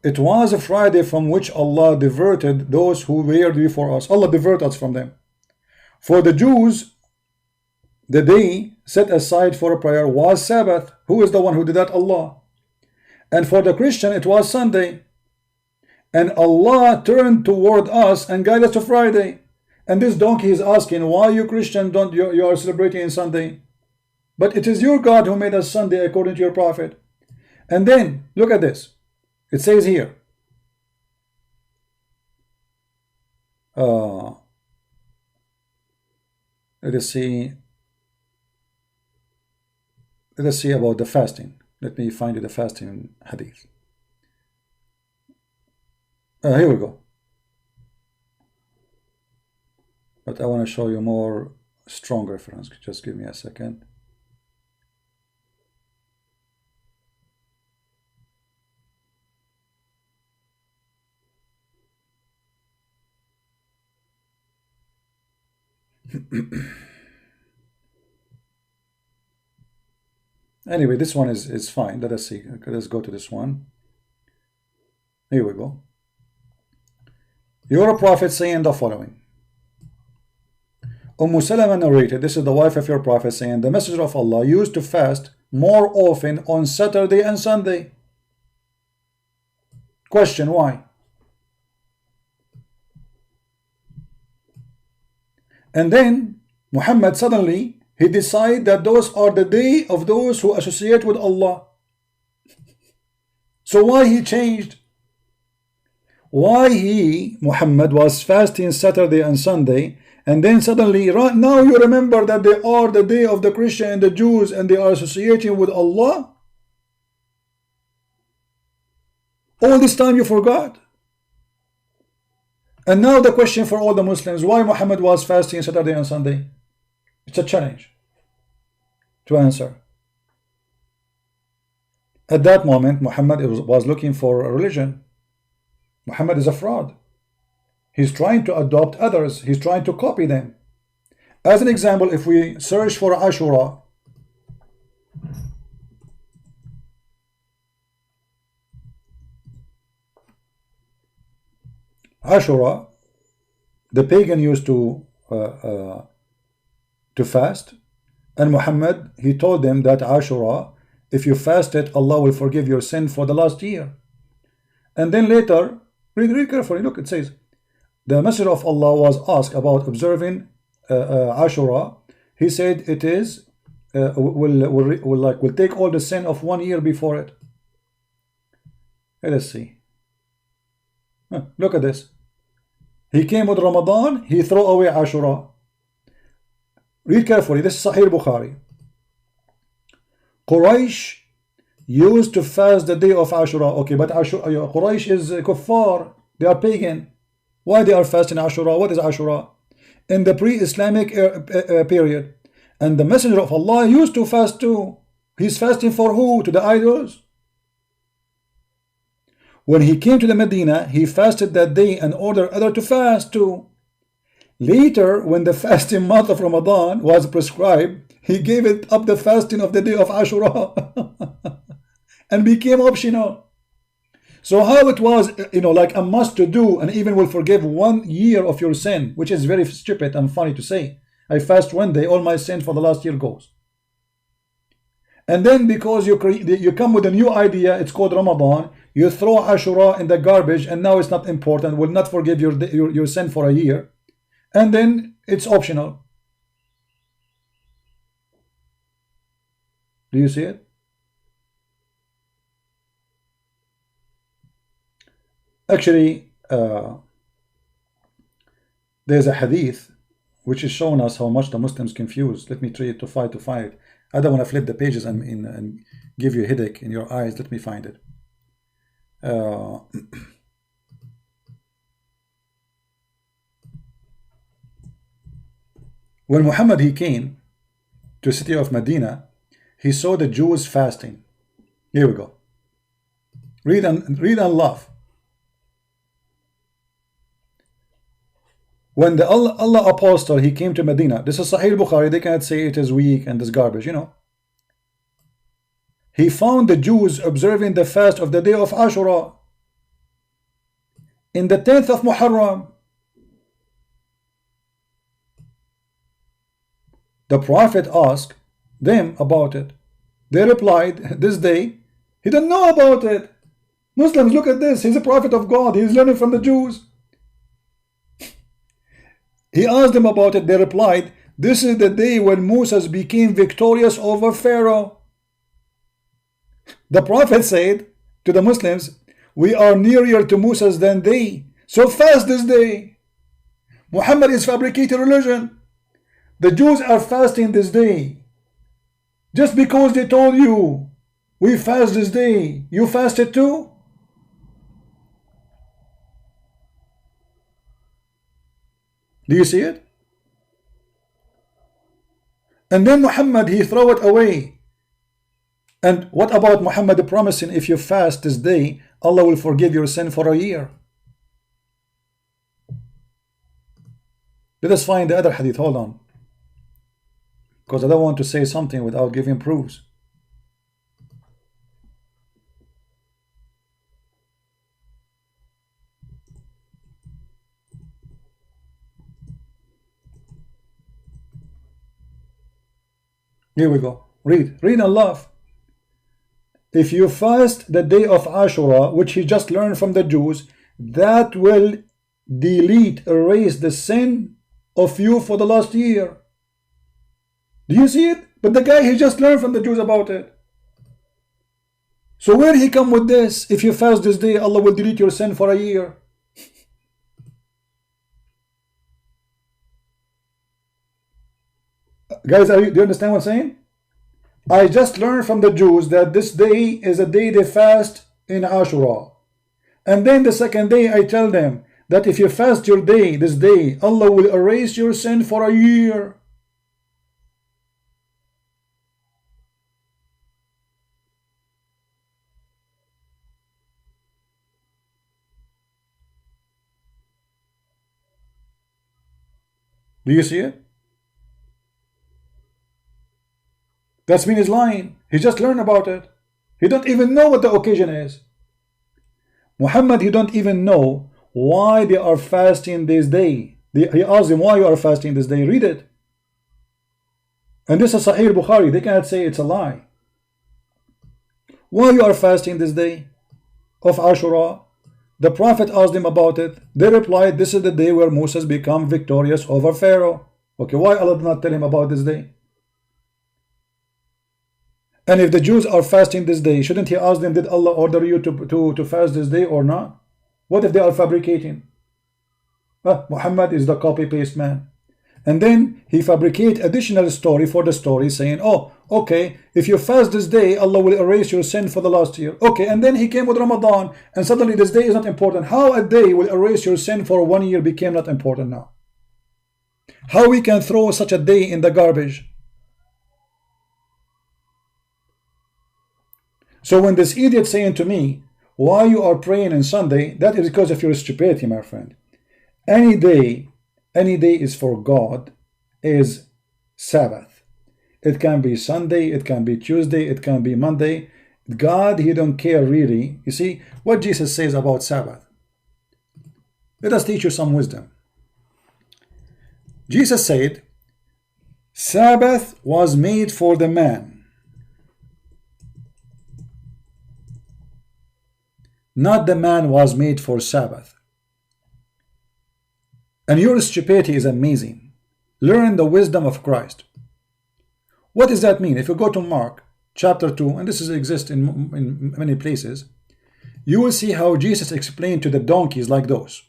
It was a Friday from which Allah diverted those who were before us. Allah diverted us from them. For the Jews, the day set aside for a prayer was Sabbath. Who is the one who did that? Allah. And for the Christian, it was Sunday. And Allah turned toward us and guided us to Friday. And this donkey is asking, why you Christian you are celebrating in Sunday? But it is your God who made us Sunday according to your prophet. And then look at this. It says here, let us see about the fasting. Let me find you the fasting hadith. Here we go. But I want to show you more strong reference. Just give me a second. Anyway, this one is fine. Let us see. Let's go to this one. Here we go. Your prophet saying the following. Salama narrated, this is the wife of your prophet, saying, the messenger of Allah used to fast more often on Saturday and Sunday. Question, why? And then Muhammad suddenly he decided that those are the day of those who associate with Allah. So why he changed? Why Muhammad was fasting Saturday and Sunday, and then suddenly right now you remember that they are the day of the Christian and the Jews and they are associating with Allah? All this time you forgot. And now the question for all the Muslims, why Muhammad was fasting Saturday and Sunday? It's a challenge to answer. At that moment, Muhammad was looking for a religion. Muhammad is a fraud. He's trying to adopt others. He's trying to copy them. As an example, if we search for Ashura, the pagan used to fast, and Muhammad, he told them that Ashura, if you fast it, Allah will forgive your sin for the last year. And then later, read carefully, look, it says, the Messenger of Allah was asked about observing Ashura. He said it is will take all the sin of 1 year before it. Let's see. Look at this. He came with Ramadan, he threw away Ashura. Read carefully, this is Sahih Bukhari. Quraysh used to fast the day of Ashura. Okay, but Quraysh is kuffar, they are pagan. Why they are fasting Ashura? What is Ashura? In the pre-Islamic period. And the Messenger of Allah used to fast too. He's fasting for who? To the idols? When he came to the Medina, he fasted that day and ordered others to fast too. Later, when the fasting month of Ramadan was prescribed, he gave it up the fasting of the day of Ashura and became optional. So how it was, like a must to do, and even will forgive 1 year of your sin, which is very stupid and funny to say. I fast 1 day, all my sin for the last year goes. And then because you come with a new idea, it's called Ramadan, you throw Ashura in the garbage, and now it's not important, will not forgive your sin for a year, and then it's optional. Do you see it? Actually, there's a hadith which is showing us how much the Muslims confused. Let me try to find it. I don't want to flip the pages and give you a headache in your eyes. Let me find it. When Muhammad he came to the city of Medina, he saw the Jews fasting. Here we go. Read and laugh. When the Allah apostle he came to Medina, this is Sahih Bukhari, they cannot say it is weak and this garbage, you know. He found the Jews observing the fast of the day of Ashura in the 10th of Muharram. The Prophet asked them about it. They replied, this day, he didn't know about it. Muslims, look at this, he's a prophet of God, he's learning from the Jews. He asked them about it. They replied, this is the day when Moses became victorious over Pharaoh. The Prophet said to the Muslims, we are nearer to Moses than they, so fast this day. Muhammad is fabricating religion. The Jews are fasting this day. Just because they told you, we fast this day, you fasted too? Do you see it? And then Muhammad, he throw it away. And what about Muhammad promising, if you fast this day, Allah will forgive your sin for a year? Let us find the other hadith. Hold on, because I don't want to say something without giving proofs. Here we go. Read and laugh. If you fast the day of Ashura, which he just learned from the Jews, that will erase the sin of you for the last year. Do you see it? But the guy, he just learned from the Jews about it. So where he come with this? If you fast this day, Allah will delete your sin for a year. Guys, do you understand what I'm saying? I just learned from the Jews that this day is a day they fast in Ashura. And then the second day I tell them that if you fast your day, this day, Allah will erase your sin for a year. Do you see it? That means he's lying. He just learned about it. He don't even know what the occasion is. Muhammad, he don't even know why they are fasting this day. He asked them, why you are fasting this day? Read it. And this is Sahih Bukhari. They cannot say it's a lie. Why you are fasting this day of Ashura? The Prophet asked them about it. They replied, this is the day where Moses became victorious over Pharaoh. Okay, why Allah did not tell him about this day? And if the Jews are fasting this day, shouldn't he ask them, did Allah order you to fast this day or not? What if they are fabricating? Muhammad is the copy-paste man. And then he fabricate additional story for the story, saying, oh, okay, if you fast this day, Allah will erase your sin for the last year. Okay, and then he came with Ramadan, and suddenly this day is not important. How a day will erase your sin for 1 year became not important now? How we can throw such a day in the garbage? So when this idiot saying to me, why you are praying on Sunday, that is because of your stupidity, my friend. Any day is for God is Sabbath. It can be Sunday, it can be Tuesday, it can be Monday. God, he don't care really. You see, what Jesus says about Sabbath. Let us teach you some wisdom. Jesus said, Sabbath was made for the man. not the man was made for Sabbath. And your stupidity is amazing. Learn the wisdom of Christ. What does that mean? If you go to Mark chapter 2, and this exists in many places, you will see how Jesus explained to the donkeys like those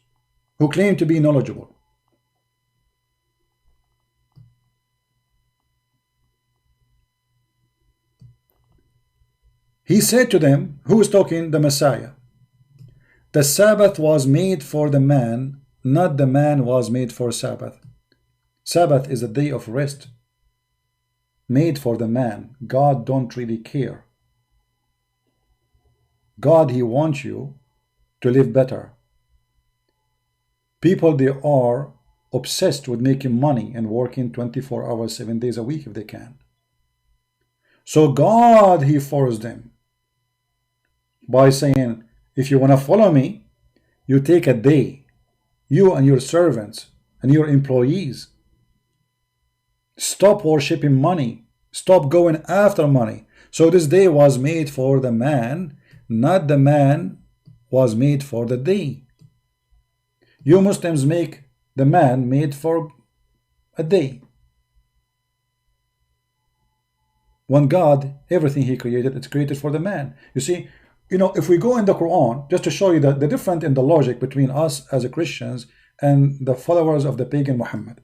who claim to be knowledgeable. He said to them, who is talking? The Messiah. The Sabbath was made for the man, not the man was made for Sabbath. Sabbath is a day of rest, made for the man. God don't really care. God, He wants you to live better. People, they are obsessed with making money and working 24 hours, 7 days a week if they can. So God, He forced them by saying, if you want to follow me, you take a day, you and your servants and your employees. Stop worshiping money. Stop going after money. So this day was made for the man, not the man was made for the day. You Muslims make the man made for a day. When God, everything He created, it's created for the man. You see, if we go in the Qur'an, just to show you the difference in the logic between us as a Christians and the followers of the pagan Muhammad.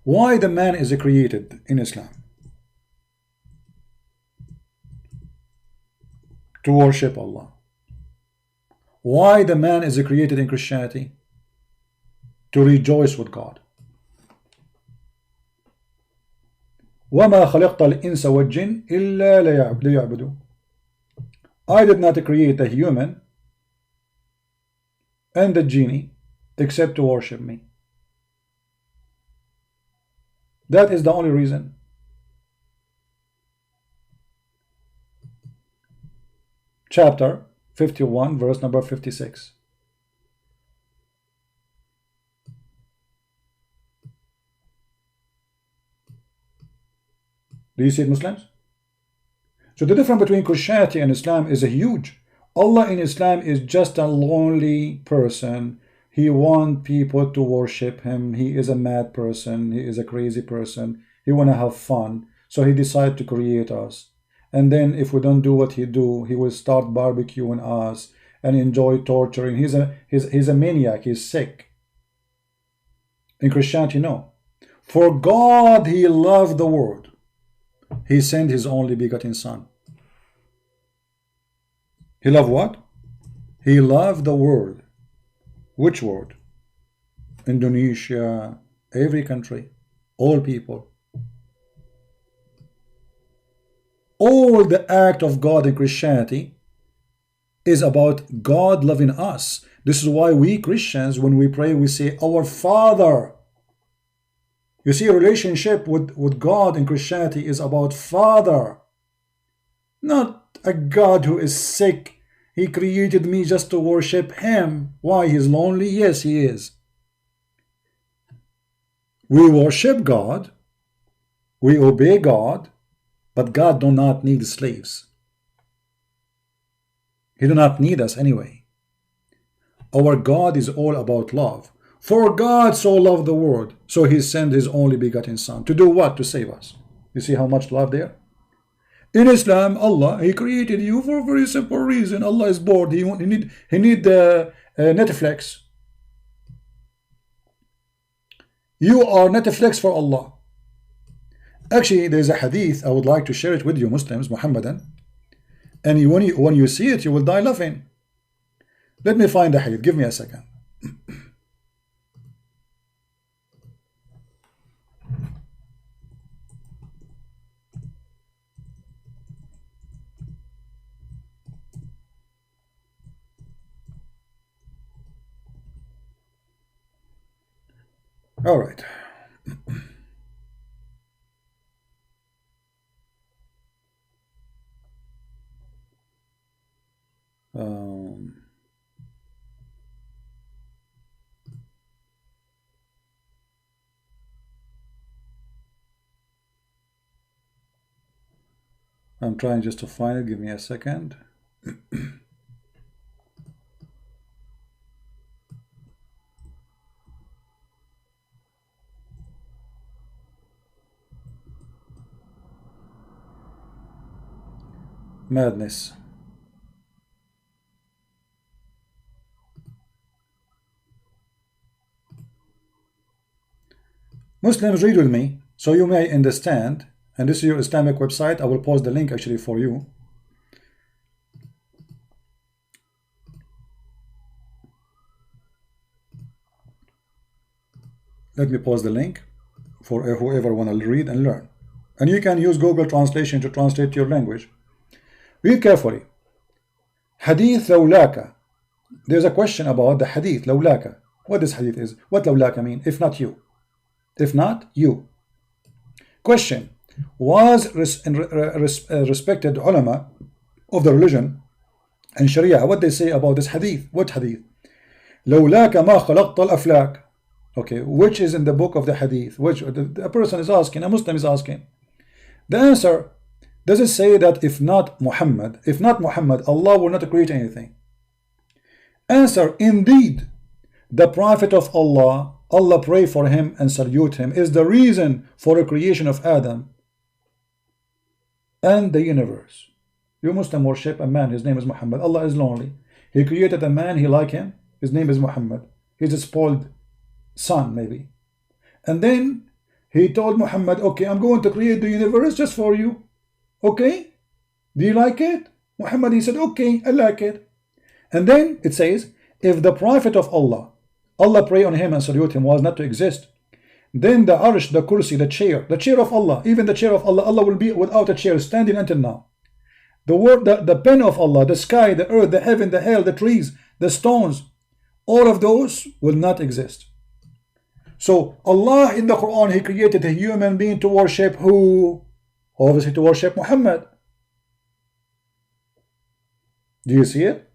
Why the man is created in Islam? To worship Allah. Why the man is created in Christianity? To rejoice with God. وَمَا خَلَقْتَ الْإِنسَ وَالْجِنَّ إِلَّا لِيَعْبُدُونَ. I did not create the human and the genie except to worship me. That is the only reason. Chapter 51, verse number 56. Do you see it, Muslims? So the difference between Christianity and Islam is huge. Allah in Islam is just a lonely person. He wants people to worship Him. He is a mad person. He is a crazy person. He want to have fun. So He decided to create us. And then if we don't do what He do, He will start barbecuing us and enjoy torturing. He's a maniac. He's sick. In Christianity, no. For God, He loved the world. He sent His only begotten Son. He loved what? He loved the world. Which world? Indonesia, every country, all people. All the act of God in Christianity is about God loving us. This is why we Christians, when we pray, we say, Our Father. You see, a relationship with God in Christianity is about Father. Not a God who is sick. He created me just to worship Him. Why? He's lonely? Yes, He is. We worship God. We obey God. But God do not need slaves. He do not need us anyway. Our God is all about love. For God so loved the world, so He sent His only begotten Son. To do what? To save us. You see how much love there? In Islam, Allah, He created you for a very simple reason. Allah is bored. He need Netflix. You are Netflix for Allah. Actually, there's a hadith. I would like to share it with you, Muslims, Muhammadan. And when you see it, you will die laughing. Let me find the hadith. Give me a second. All right. I'm trying just to find it. Give me a second. Madness. Muslims, read with me so you may understand. And this is your Islamic website. I will post the link actually for you. Let me post the link for whoever want to read and learn. And you can use Google Translation to translate to your language. Read carefully. Hadith lawlaka. There's a question about the hadith lawlaka. What this hadith is? What lawlaka mean? If not you. If not you. Question. Was respected ulama of the religion and Sharia, what they say about this hadith? What hadith? لولاك ما خلقت الأفلاك. Okay, which is in the book of the hadith? Which a person is asking, a Muslim is asking. The answer, does it say that if not Muhammad, Allah will not create anything? Answer, indeed, the Prophet of Allah, Allah pray for him and salute him, is the reason for the creation of Adam and the universe. You Muslim worship a man, his name is Muhammad. Allah is lonely. He created a man, he like him, his name is Muhammad. He's a spoiled son maybe. And then he told Muhammad, okay, I'm going to create the universe just for you. Okay? Do you like it? Muhammad, he said, okay, I like it. And then it says, if the Prophet of Allah, Allah pray on him and salute him, was not to exist, then the arsh, the kursi, the chair of Allah, even the chair of Allah, Allah will be without a chair standing until now. The word, the pen of Allah, the sky, the earth, the heaven, the hell, the trees, the stones, all of those will not exist. So Allah in the Quran, He created a human being to worship who? Obviously to worship Muhammad. Do you see it?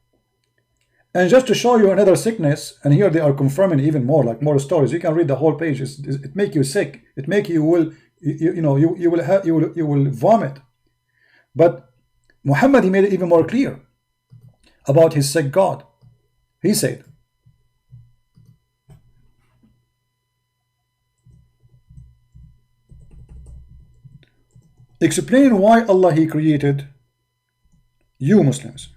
And just to show you another sickness, and here they are confirming even more, like more stories. You can read the whole page. It make you sick. It make you will you will vomit. But Muhammad, he made it even more clear about his sick God. He said, explain why Allah He created you Muslims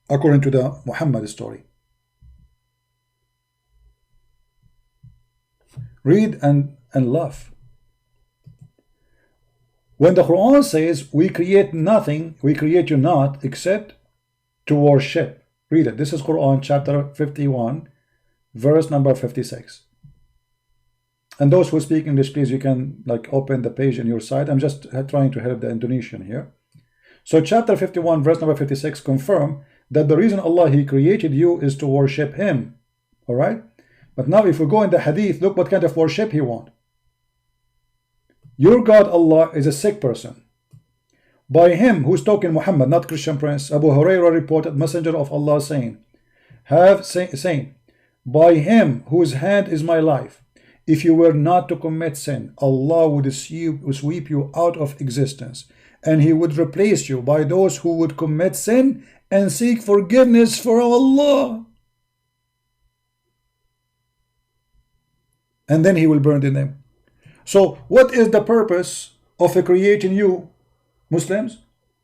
according to the Muhammad story. Read and laugh. When the Quran says we create nothing, we create you not except to worship. Read it. This is Quran chapter 51 verse number 56. And those who speak English, please, you can like open the page on your side. I'm just trying to help the Indonesian here. So chapter 51 verse number 56 confirm that the reason Allah He created you is to worship Him. All right. But now if we go in the hadith, look what kind of worship He wants. Your God Allah is a sick person. By him, who's talking Muhammad, not Christian Prince, Abu Hurairah reported, Messenger of Allah saying, by him whose hand is my life, if you were not to commit sin, Allah would sweep you out of existence, and He would replace you by those who would commit sin and seek forgiveness for Allah. And then He will burn them. So what is the purpose of creating you Muslims?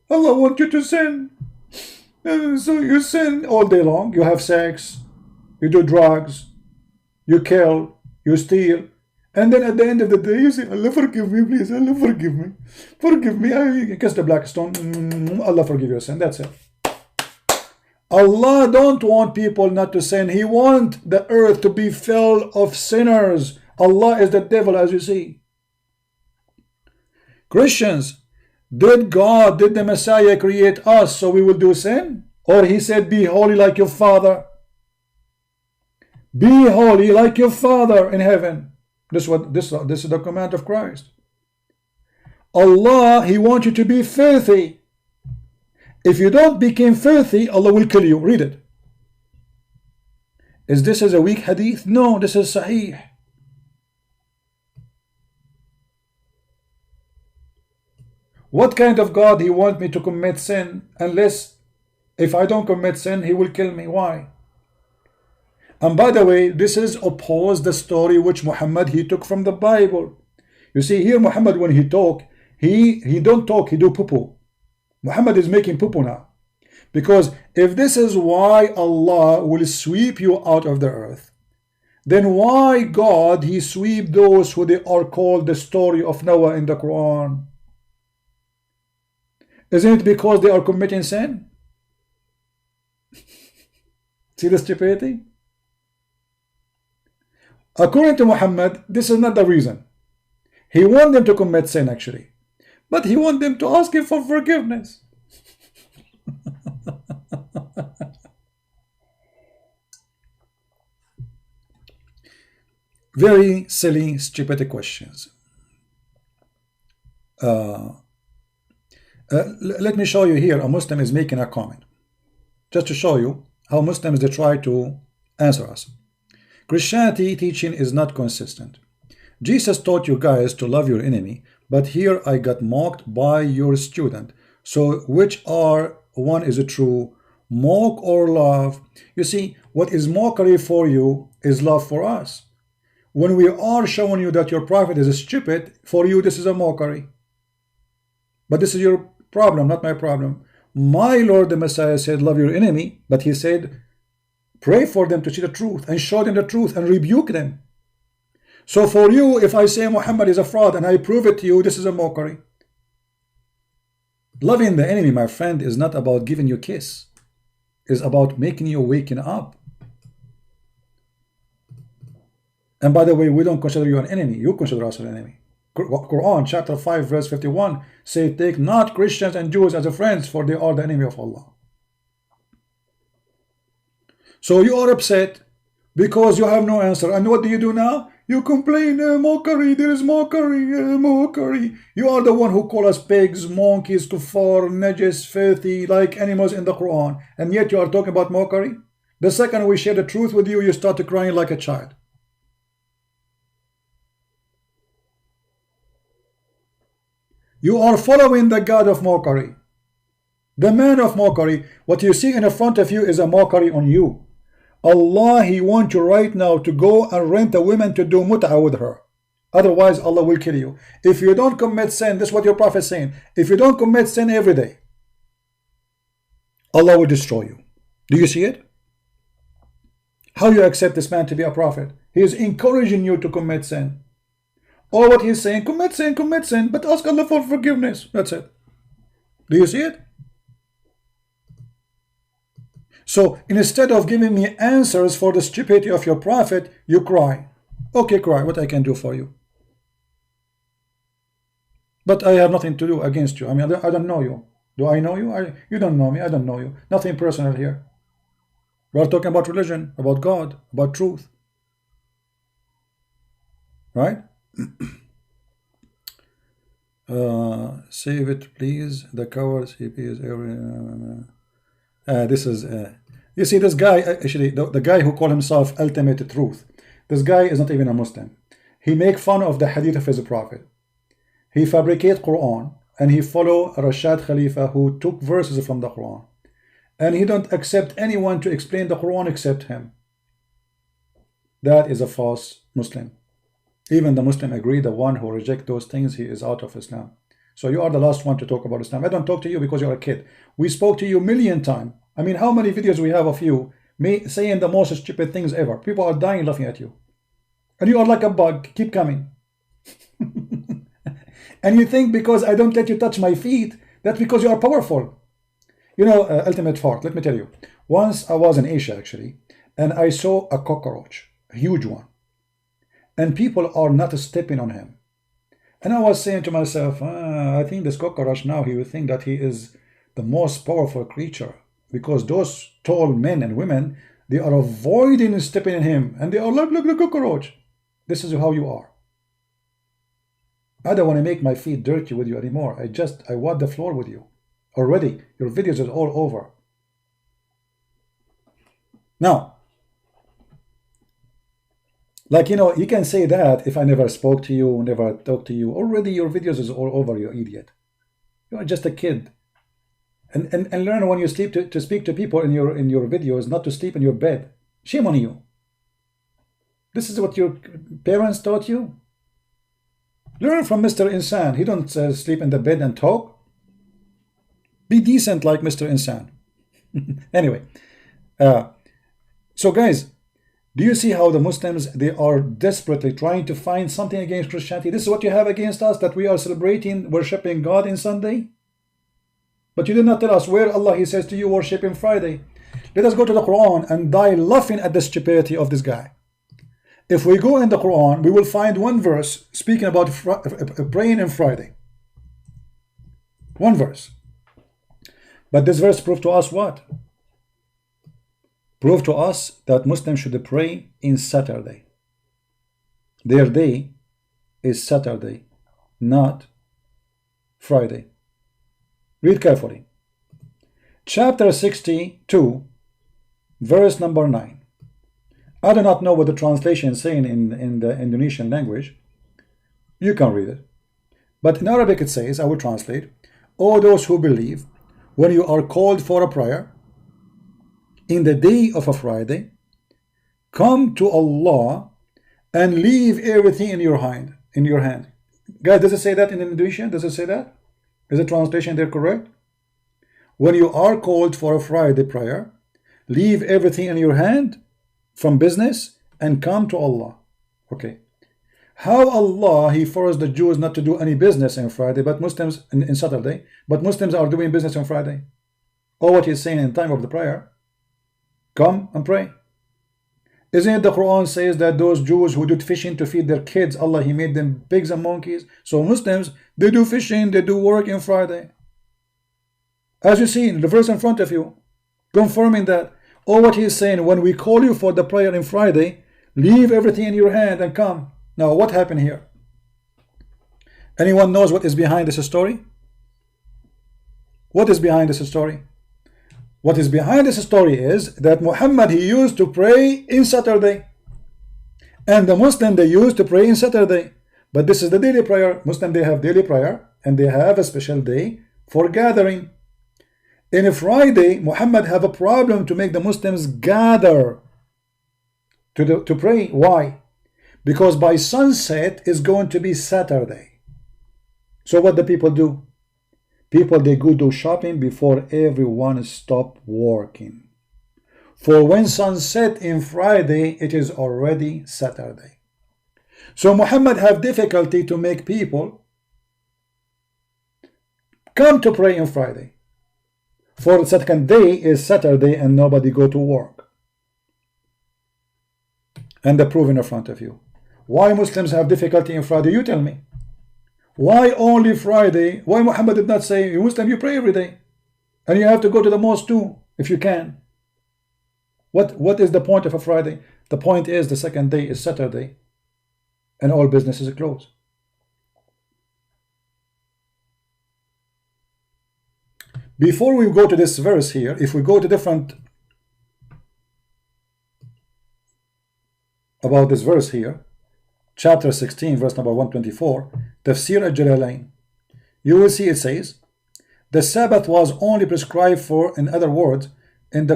Allah wants you to sin. So you sin all day long. You have sex, you do drugs, you kill, you steal, and then at the end of the day you say, Allah forgive me, please, Allah forgive me. Forgive me. I kiss the black stone. Allah forgive your sin. That's it. Allah don't want people not to sin. He wants the earth to be filled of sinners. Allah is the devil, as you see. Christians, did the Messiah create us so we will do sin? Or He said, be holy like your Father? Be holy like your Father in heaven. This is the command of Christ. Allah, He wants you to be filthy. If you don't become filthy, Allah will kill you. Read it. Is this a weak hadith? No, this is sahih. What kind of God he want me to commit sin, unless if I don't commit sin, he will kill me? Why? And by the way, this is opposed the story which Muhammad he took from the Bible. You see here, Muhammad when he talk, he don't talk, he do poo-poo. Muhammad is making poo-poo now. Because if this is why Allah will sweep you out of the earth, then why God he sweep those who they are called the story of Noah in the Quran? Isn't it because they are committing sin? See the stupidity? According to Muhammad, this is not the reason. He wants them to commit sin actually, but he wants them to ask him for forgiveness. Very silly, stupid questions. Let me show you here. A Muslim is making a comment just to show you how Muslims they try to answer us. Christianity teaching is not consistent. Jesus taught you guys to love your enemy, but here I got mocked by your student. So which are one is true, mock or love? You see, what is mockery for you is love for us. When we are showing you that your prophet is stupid, for you this is a mockery. But this is your problem, not my problem. My Lord the Messiah said love your enemy, but he said pray for them to see the truth and show them the truth and rebuke them. So for you, if I say Muhammad is a fraud and I prove it to you, this is a mockery. Loving the enemy, my friend, is not about giving you a kiss. It's about making you waking up. And by the way, we don't consider you an enemy. You consider us an enemy. Qur'an chapter 5 verse 51 say, take not Christians and Jews as friends, for they are the enemy of Allah. So you are upset because you have no answer. And what do you do now? You complain, mockery, there is mockery, mockery. You are the one who call us pigs, monkeys, kuffar, najis, filthy, like animals in the Quran. And yet you are talking about mockery? The second we share the truth with you, you start crying like a child. You are following the God of mockery, the man of mockery. What you see in front of you is a mockery on you. Allah, he wants you right now to go and rent a woman to do mut'ah with her. Otherwise, Allah will kill you. If you don't commit sin, this is what your prophet is saying. If you don't commit sin every day, Allah will destroy you. Do you see it? How you accept this man to be a prophet? He is encouraging you to commit sin. Or what he's saying, commit sin, but ask Allah for forgiveness. That's it. Do you see it? So instead of giving me answers for the stupidity of your prophet, you cry. Okay, cry. What I can do for you? But I have nothing to do against you. I mean, I don't know you. Do I know you? You don't know me. I don't know you. Nothing personal here. We are talking about religion, about God, about truth. Right? Save it, please. The cowards, he is every. This is. You see, this guy actually, the guy who called himself Ultimate Truth. This guy is not even a Muslim. He make fun of the hadith of his prophet. He fabricate Quran and he follow Rashad Khalifa who took verses from the Quran. And he don't accept anyone to explain the Quran except him. That is a false Muslim. Even the Muslim agree, the one who reject those things, he is out of Islam. So you are the last one to talk about Islam. I don't talk to you because you're a kid. We spoke to you a million times. I mean, how many videos we have of you saying the most stupid things ever? People are dying laughing at you. And you are like a bug. Keep coming. And you think because I don't let you touch my feet, that's because you are powerful. You know, ultimate fart, let me tell you. Once I was in Asia, actually, and I saw a cockroach, a huge one. And people are not stepping on him. And I was saying to myself, I think this cockroach now, he will think that he is the most powerful creature. Because those tall men and women, they are avoiding stepping in him. And they are like, look, the cockroach. This is how you are. I don't want to make my feet dirty with you anymore. I wipe the floor with you. Already, your videos are all over. Now, like, you know, you can say that if I never spoke to you, never talked to you. Already your videos is all over, you idiot. You are just a kid. And learn when you sleep to speak to people in your videos, not to sleep in your bed. Shame on you. This is what your parents taught you. Learn from Mr. Insan. He don't sleep in the bed and talk. Be decent like Mr. Insan. Anyway, so guys, do you see how the Muslims, they are desperately trying to find something against Christianity? This is what you have against us, that we are celebrating, worshiping God in Sunday. But you did not tell us where Allah, He says to you, worship Him Friday. Let us go to the Qur'an and die laughing at the stupidity of this guy. If we go in the Qur'an, we will find one verse speaking about praying on Friday. One verse. But this verse proved to us what? Proved to us that Muslims should pray in Saturday. Their day is Saturday, not Friday. Read carefully. Chapter 62, verse number 9. I do not know what the translation is saying in the Indonesian language. You can read it. But in Arabic it says, I will translate, O those who believe, when you are called for a prayer, in the day of a Friday, come to Allah and leave everything in your hand. Guys, does it say that in Indonesian? Does it say that? Is the translation there correct? When you are called for a Friday prayer, leave everything in your hand from business and come to Allah. Okay. How Allah, He forced the Jews not to do any business on Friday, but Muslims in Saturday, but Muslims are doing business on Friday. Or what He's saying in time of the prayer, come and pray. Isn't it the Quran says that those Jews who did fishing to feed their kids, Allah, He made them pigs and monkeys. So Muslims, they do fishing, they do work on Friday. As you see in the verse in front of you, confirming that. Or what He's saying, when we call you for the prayer on Friday, leave everything in your hand and come. Now what happened here? Anyone knows what is behind this story? What is behind this story? What is behind this story is that Muhammad, he used to pray in Saturday. And the Muslim, they used to pray in Saturday. But this is the daily prayer. Muslim, they have daily prayer and they have a special day for gathering. In a Friday, Muhammad have a problem to make the Muslims gather to pray. Why? Because by sunset is going to be Saturday. So what the people do? People, they go do shopping before everyone stop working. For when sunset in Friday, it is already Saturday. So Muhammad have difficulty to make people come to pray on Friday. For the second day is Saturday and nobody go to work. And the proof in front of you. Why Muslims have difficulty in Friday? You tell me. Why only Friday? Why Muhammad did not say, you Muslim, you pray every day. And you have to go to the mosque too, if you can. What is the point of a Friday? The point is the second day is Saturday. And all businesses are closed. Before we go to this verse here, if we go to different about this verse here, chapter 16, verse number 124, Tafsir al-Jalalain, you will see it says, the Sabbath was only prescribed for, in other words, in the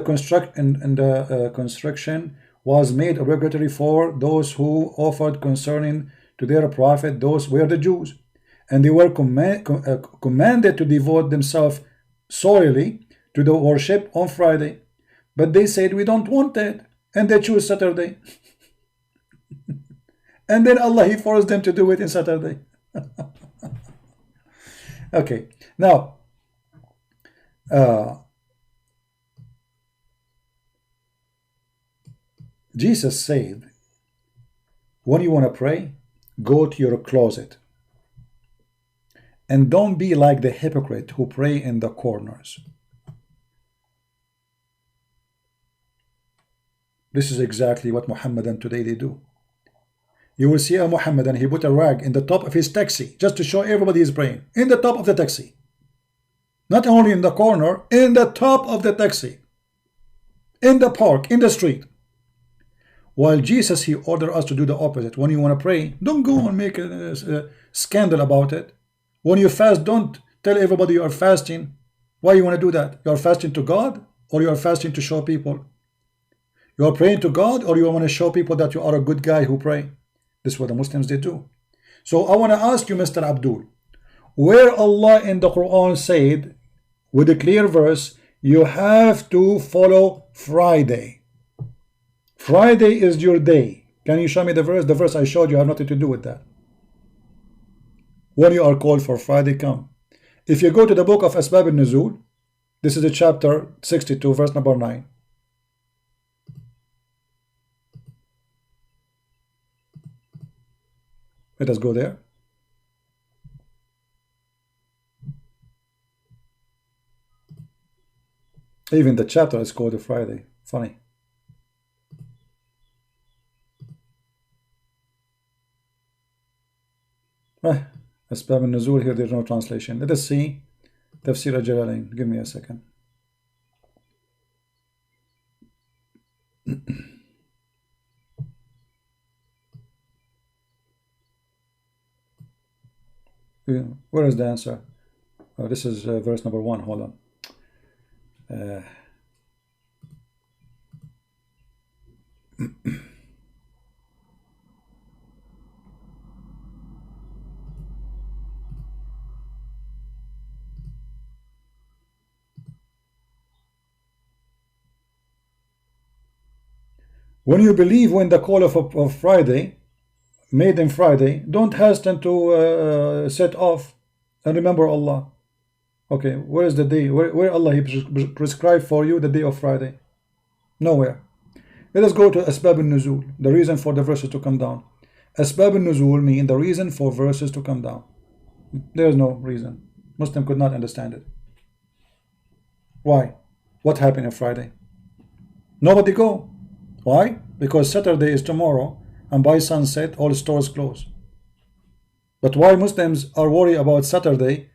construction was made obligatory for those who offered concerning to their prophet, those were the Jews, and they were commanded to devote themselves solely to the worship on Friday. But they said, we don't want that, and they choose Saturday. And then Allah, He forced them to do it in Saturday. Okay, now Jesus said, when you want to pray, go to your closet and don't be like the hypocrite who pray in the corners. This is exactly what Muhammadan today they do. You will see a Muhammadan, he put a rag in the top of his taxi just to show everybody is praying. In the top of the taxi. Not only in the corner, in the top of the taxi. In the park, in the street. While Jesus, He ordered us to do the opposite. When you want to pray, don't go and make a scandal about it. When you fast, don't Tell everybody you are fasting. Why you want to do that? You are fasting to God, or you are fasting to show people? You are praying to God, or you want to show people that you are a good guy who pray? This is what the Muslims they do. So I want to ask you, Mr. Abdul, where Allah in the Quran said with a clear verse, you have to follow Friday. Friday is your day. Can you show me the verse? The verse I showed you have nothing to do with that. When you are called for Friday, come. If you go to the book of Asbab al-Nuzul, this is the chapter 62, verse number 9. Let us go there. Even the chapter is called Friday. Funny. Asbab al-Nuzul, here there's no translation. Let us see Tafsir al-Jalalain. Give me a second. Where is the answer? Oh, this is verse number 1. Hold on. When you believe when the call of Friday, made in Friday, don't hasten to set off and remember Allah. Okay, where is the day? Where Allah He prescribed for you the day of Friday? Nowhere. Let us go to Asbab al-Nuzul, the reason for the verses to come down. Asbab al-Nuzul mean the reason for verses to come down. There is no reason. Muslim could not understand it. Why? What happened on Friday? Nobody go. Why? Because Saturday is tomorrow, and by sunset all stores close. But why Muslims are worried about Saturday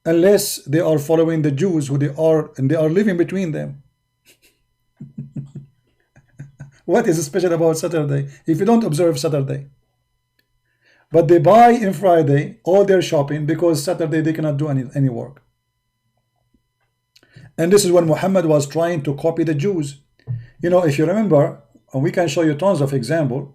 unless they are following the Jews who they are living between them? What is special about Saturday if you don't observe Saturday? But they buy in Friday all their shopping because Saturday they cannot do any work. And this is when Muhammad was trying to copy the Jews. You know, if you remember, and we can show you tons of examples.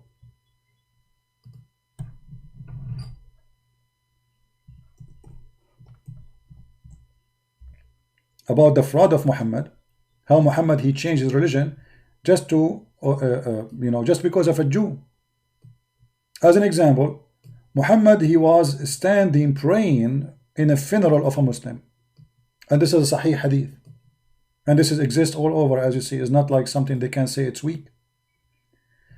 About the fraud of Muhammad, how Muhammad he changed his religion just to just because of a Jew. As an example, Muhammad he was standing praying in a funeral of a Muslim, and this is a Sahih hadith, and this exists all over, as you see. It's not like something they can say it's weak.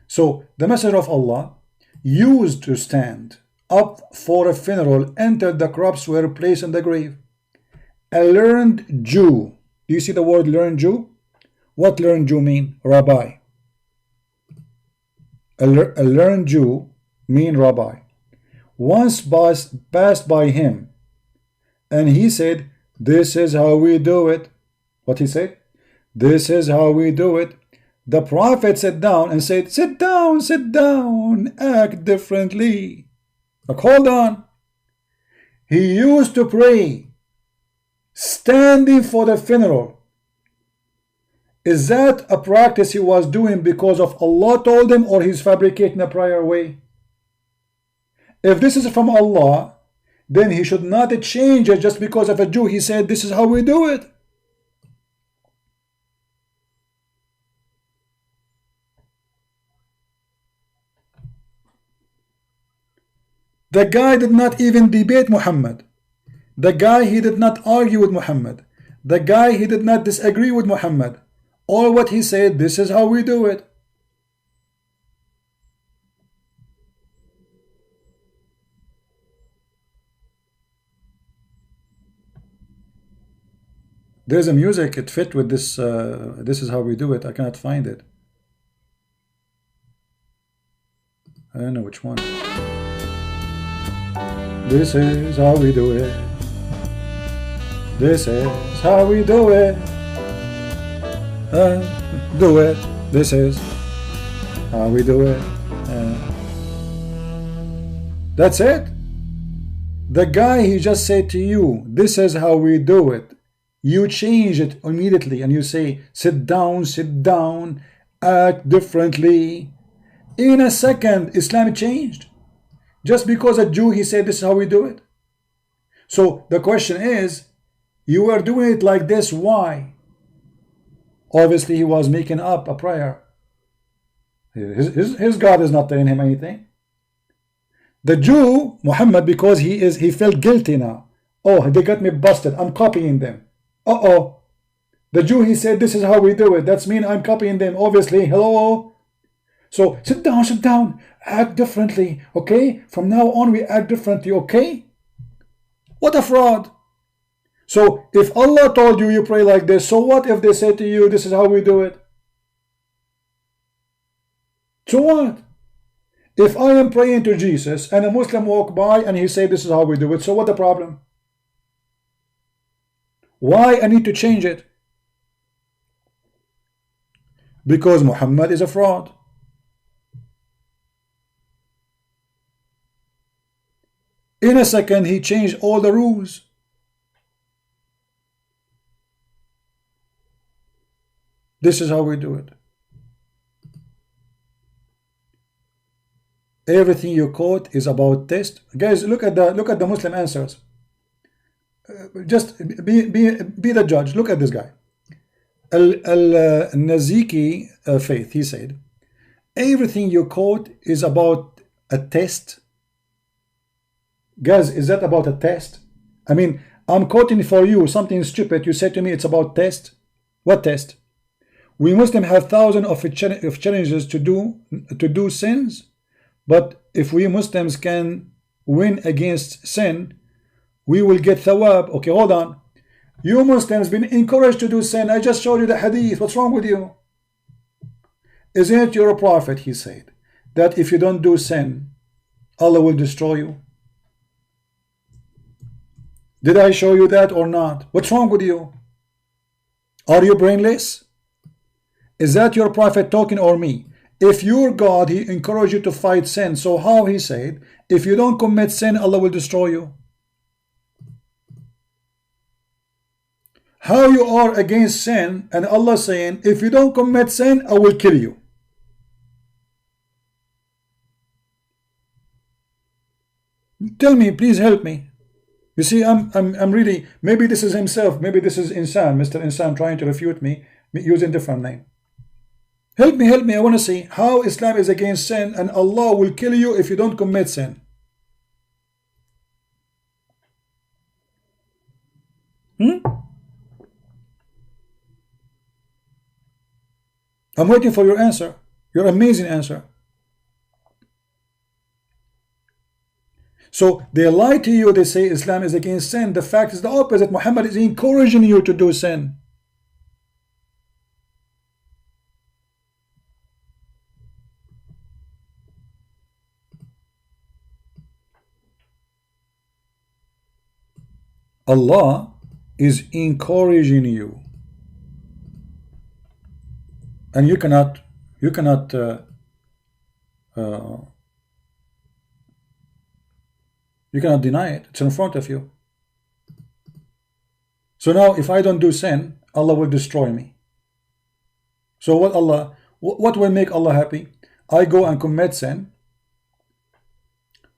So the Messenger of Allah used to stand up for a funeral, entered the crops were placed in the grave. A learned Jew. Do you see the word learned Jew? What learned Jew mean? Rabbi. A learned Jew mean rabbi. Once passed by him, and he said, "This is how we do it." What he said? "This is how we do it." The Prophet sat down and said, sit down, act differently. Like, hold on. He used to pray standing for the funeral. Is that a practice he was doing because of Allah told him, or he's fabricating a prior way? If this is from Allah, then he should not change it just because of a Jew. He said, this is how we do it. The guy did not even debate Muhammad. The guy, he did not argue with Muhammad. The guy, he did not disagree with Muhammad. All what he said, this is how we do it. There's a music, it fit with this, this is how we do it. I cannot find it. I don't know which one. This is how we do it. This is how we do it. Do it. This is how we do it. That's it. The guy, he just said to you, this is how we do it. You change it immediately and you say, sit down, act differently. In a second, Islam changed. Just because a Jew, he said, this is how we do it. So the question is, you are doing it like this, why? Obviously, he was making up a prayer. His God is not telling him anything. The Jew, Muhammad, because he felt guilty now. Oh, they got me busted. I'm copying them. The Jew, he said, this is how we do it. That's mean I'm copying them. Obviously, hello. So sit down, act differently. Okay? From now on, we act differently. Okay? What a fraud. So if Allah told you you pray like this, so what if they say to you, this is how we do it? So what? If I am praying to Jesus and a Muslim walk by and he say this is how we do it, so what the problem? Why I need to change it? Because Muhammad is a fraud. In a second, he changed all the rules. This is how we do it. Everything you quote is about test. Guys, look at the Muslim answers. Just be the judge. Look at this guy. Al-Naziki Faith, he said, everything you quote is about a test. Guys, is that about a test? I mean, I'm quoting for you something stupid. You said to me it's about test. What test? We Muslims have thousands of challenges to do sins, but if we Muslims can win against sin, we will get thawab. Okay, hold on. You Muslims been encouraged to do sin. I just showed you the hadith. What's wrong with you? Isn't it your prophet, he said, that if you don't do sin, Allah will destroy you? Did I show you that or not? What's wrong with you? Are you brainless? Is that your prophet talking or me? If your God, he encouraged you to fight sin, so how he said, if you don't commit sin, Allah will destroy you? How you are against sin and Allah saying, if you don't commit sin, I will kill you? Tell me, please help me. You see, I'm really, maybe this is himself, maybe this is Insan, Mr. Insan trying to refute me using different name. Help me, I want to see how Islam is against sin and Allah will kill you if you don't commit sin. I'm waiting for your answer, your amazing answer. So they lie to you, they say Islam is against sin. The fact is the opposite. Muhammad is encouraging you to do sin. Allah is encouraging you, and you cannot deny it. It's in front of you. So now if I don't do sin, Allah will destroy me. So what will make Allah happy? I go and commit sin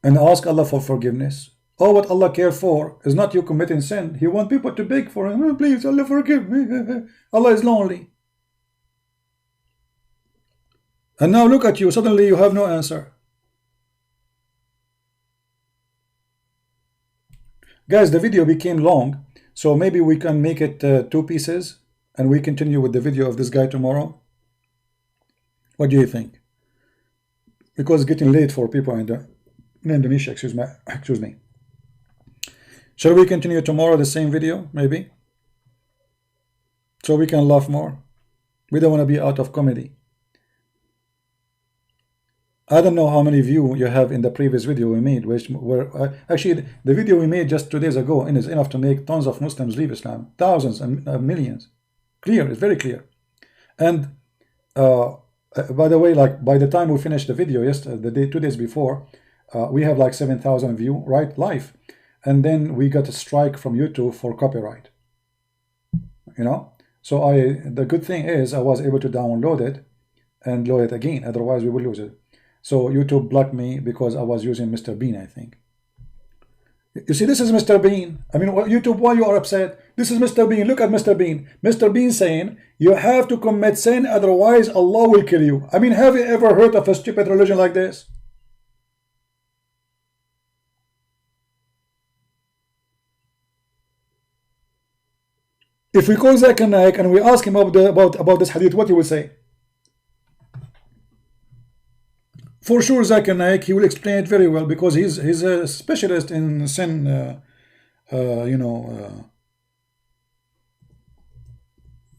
and ask Allah for forgiveness. Oh, what Allah cares for is not you committing sin. He wants people to beg for him. Oh, please, Allah, forgive me. Allah is lonely. And now look at you. Suddenly you have no answer. Guys, the video became long, so maybe we can make it 2 pieces and we continue with the video of this guy tomorrow. What do you think? Because it's getting late for people in Indonesia. Excuse me. Shall we continue tomorrow the same video, maybe? So we can laugh more. We don't want to be out of comedy. I don't know how many views you have in the previous video we made, which were actually the video we made just 2 days ago, and is enough to make tons of Muslims leave Islam, thousands and millions. Clear, it's very clear. And by the way, like by the time we finished the video yesterday, 2 days before, we have like 7,000 views right live. and then we got a strike from YouTube for copyright. You know, so the good thing is I was able to download it and load it again. Otherwise, we would lose it. So YouTube blocked me because I was using Mr. Bean, I think. You see, this is Mr. Bean. I mean, YouTube, why you are upset? This is Mr. Bean. Look at Mr. Bean. Mr. Bean saying, you have to commit sin, otherwise Allah will kill you. I mean, have you ever heard of a stupid religion like this? If we call Zakir Naik and we ask him about this hadith, what he will say? For sure, Zakir Naik, he will explain it very well because he's a specialist in sin. You know,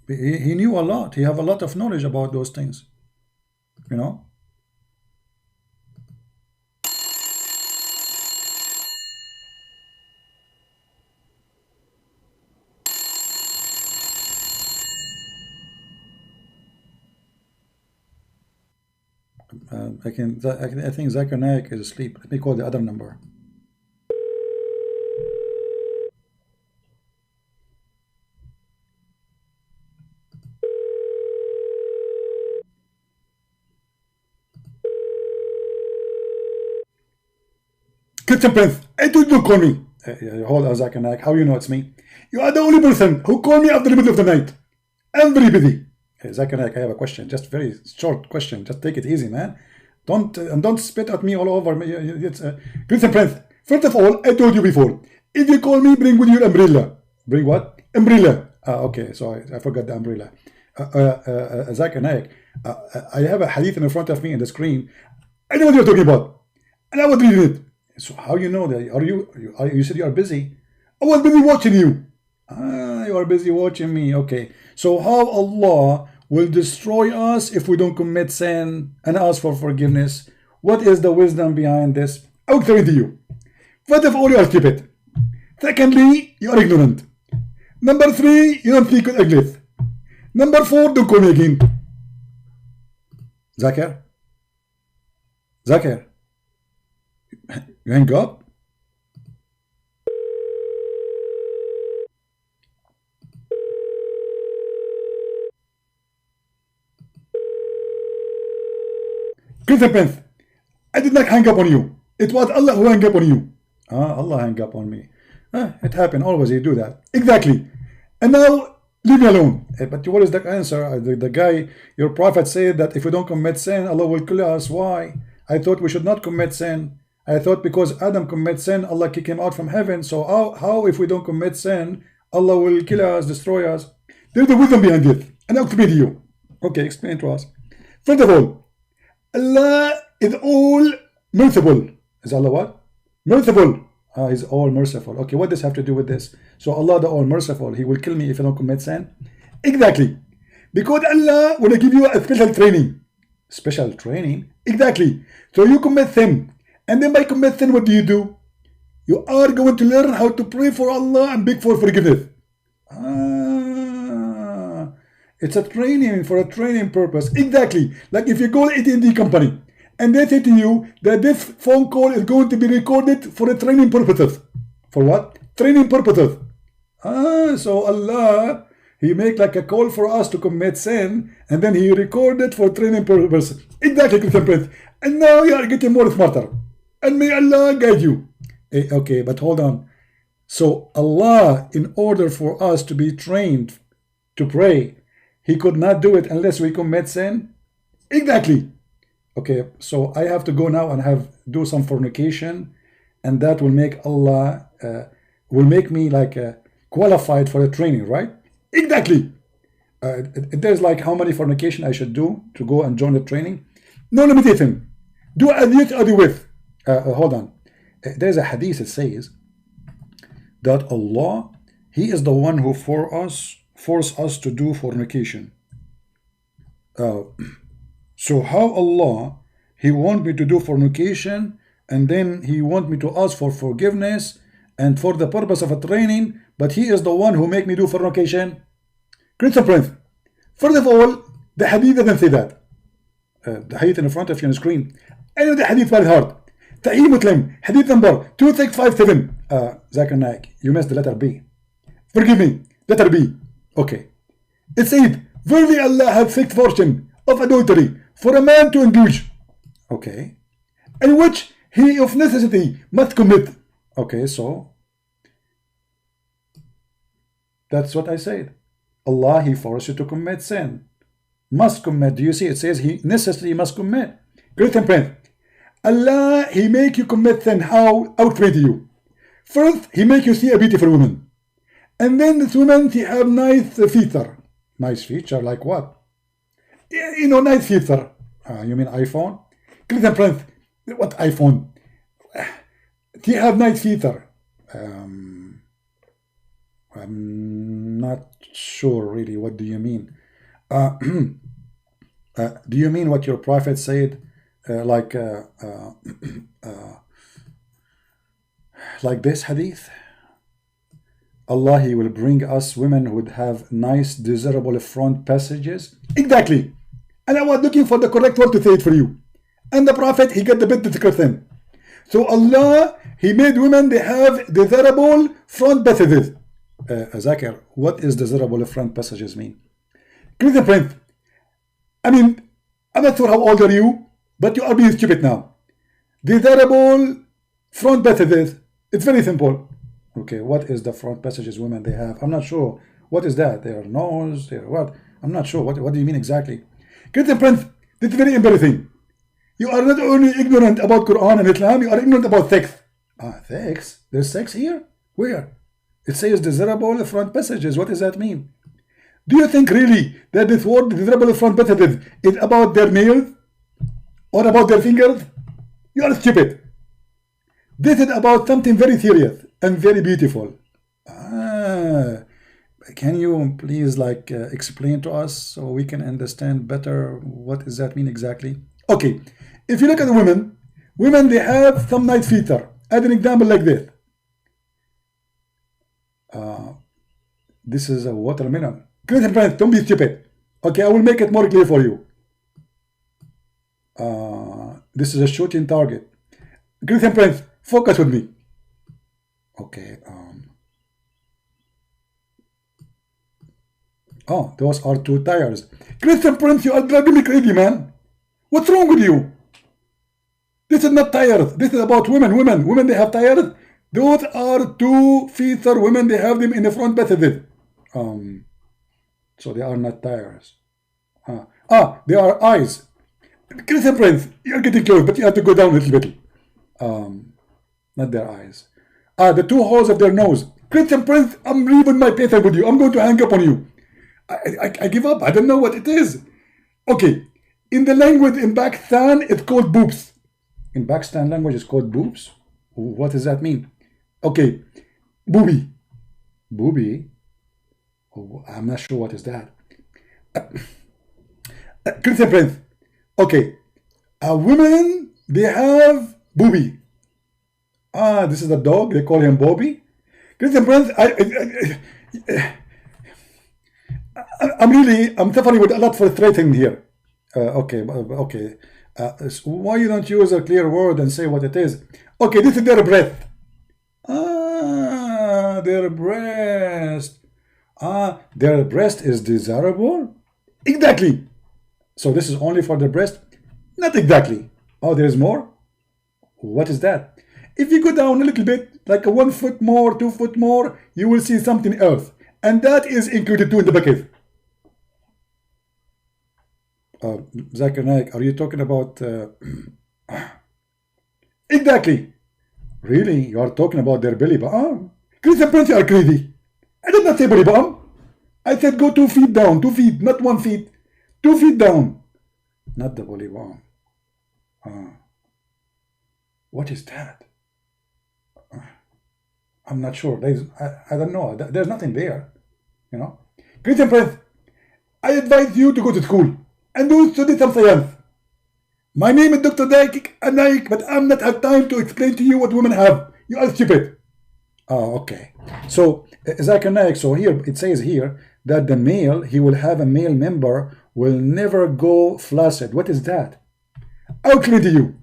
he knew a lot. He have a lot of knowledge about those things. You know. I think Zakir Naik is asleep. Let me call the other number. Kristen Prince, I told you to call me. Hold on, Zakir Naik. How you know it's me? You are the only person who called me after the middle of the night. I'm very busy. Hey, Zakir Naik, I have a question. Just very short question. Just take it easy, man. Don't spit at me all over. Kristen Prince, first of all, I told you before, if you call me, bring with your umbrella. Bring what? Umbrella. Okay, so I forgot the umbrella. Zakir Naik, I have a hadith in front of me in the screen. I know what you're talking about. And I was reading it. So how you know that? You said you are busy. I was busy watching you. You are busy watching me. Okay. So how Allah will destroy us if we don't commit sin and ask for forgiveness? What is the wisdom behind this? I will explain to you. First of all, you are stupid. Secondly, you are ignorant. Number 3, you don't speak with English. Number 4, don't call me again. Zakir? Zakir? You hang up? Kristen Prince, I did not hang up on you. It was Allah who hung up on you. Allah hung up on me. It happened. Always you do that. Exactly. And now, leave me alone. But what is the answer? The guy, your prophet said that if we don't commit sin, Allah will kill us. Why? I thought we should not commit sin. I thought because Adam commit sin, Allah kick him out from heaven. So how if we don't commit sin, Allah will kill us, destroy us? There's the wisdom behind it. And I'll explain to you. Okay, explain to us. First of all, Allah is all merciful. Is Allah what? Merciful. He's all merciful. Okay, what does have to do with this? So Allah the all merciful, He will kill me if I don't commit sin? Exactly. Because Allah will give you a special training. Special training? Exactly. So you commit sin. And then by commit sin, what do? You are going to learn how to pray for Allah and beg for forgiveness. It's a training for a training purpose. Exactly. Like if you go to AT&T company and they say to you that this phone call is going to be recorded for a training purposes. For what? Training purposes. So Allah, He make like a call for us to commit sin and then He recorded for training purposes. Exactly, Kristen Prince. And now you are getting more smarter. And may Allah guide you. Okay, but hold on. So Allah, in order for us to be trained to pray, He could not do it unless we commit sin? Exactly. Okay, so I have to go now and do some fornication, and that will make Allah, will make me like qualified for the training, right? Exactly. There's like how many fornication I should do to go and join the training? No limitation. Do as you do with. Hold on. There's a hadith that says that Allah, He is the one who force us to do fornication. So how Allah, He want me to do fornication and then He want me to ask for forgiveness and for the purpose of a training, but He is the one who make me do fornication? Kristen Prince, first of all, the hadith doesn't say that. The hadith in front of you on the screen. I know the hadith very hard. Sahih Muslim, hadith number 2657. Zakir Naik, you missed the letter B. Forgive me, letter B. Okay. It said, verily Allah hath fixed fortune of adultery for a man to indulge. Okay. In which he of necessity must commit. Okay, so that's what I said. Allah, he forced you to commit sin. Must commit. Do you see? It says he necessarily must commit. Great and print. Allah, he make you commit sin. How? I'll explain to you. First, he make you see a beautiful woman. And then this woman, she have nice feature. Nice feature, like what? You know, nice feature. You mean iPhone? Great and print. What iPhone? She have nice feature. I'm not sure really. What do you mean? Do you mean what your prophet said, like this hadith? Allah, he will bring us women who would have nice, desirable front passages. Exactly. And I was looking for the correct word to say it for you. And the prophet, he got the bit description. Them. So Allah, he made women, they have desirable front passages. Zakir, what is desirable front passages mean? Click the print. I mean, I'm not sure how old are you, but you are being stupid now. Desirable front passages. It's very simple. Okay, what is the front passages women they have? I'm not sure. What is that? Their nose, their what? I'm not sure. What do you mean exactly? Click the print. This is very embarrassing. You are not only ignorant about Qur'an and Islam, you are ignorant about sex. Sex? There's sex here? Where? It says desirable front passages. What does that mean? Do you think really that this word desirable front passages is about their nails? Or about their fingers? You are stupid. This is about something very serious and very beautiful. Can you please explain to us so we can understand better what does that mean exactly? Okay, if you look at the women, they have some nice feature. Add an example like this. This is a watermelon. Kristen, don't be stupid. Okay, I will make it more clear for you. This is a shooting target. Kristen Prince, focus with me. Okay. Oh, those are two tires. Kristen Prince, you are driving me crazy, man. What's wrong with you? This is not tires. This is about women. Women, they have tires. Those are two feature women. They have them in the front passages. So they are not tires. They are eyes. Kristen Prince, you're getting close, but you have to go down a little bit. Not their eyes. The two holes of their nose. Kristen Prince, I'm leaving my paper with you. I'm going to hang up on you. I give up. I don't know what it is. Okay. In the language in Pakistan, it's called boobs. In Pakistan language, it's called boobs. What does that mean? Okay. Booby. Booby? Oh, I'm not sure what is that. Kristen Prince. Okay. Women, they have booby. This is a dog. They call him Bobby. Kristen Prince, I'm suffering with a lot of frustration here. Okay. Why you don't use a clear word and say what it is? Okay, this is their breast. Their breast. Their breast is desirable? Exactly. So this is only for the breast? Not exactly. Oh, there's more? What is that? If you go down a little bit, like 1 foot more, 2 foot more, you will see something else. And that is included too in the bucket. Zakir Naik, are you talking about... Exactly. Really? You are talking about their belly button? Kristen Prince, you are crazy. I did not say belly button. I said go 2 feet down. 2 feet, not 1 feet. 2 feet down. Not the belly button. What is that? I'm not sure. I don't know. There's nothing there. You know? Kristen Prince, I advise you to go to school and study some science. My name is Dr. Naik, but I'm not have time to explain to you what women have. You are stupid. Okay. So, Zakir Naik, so here, it says here that the male, he will have a male member, will never go flaccid. What is that? I'll explain to you.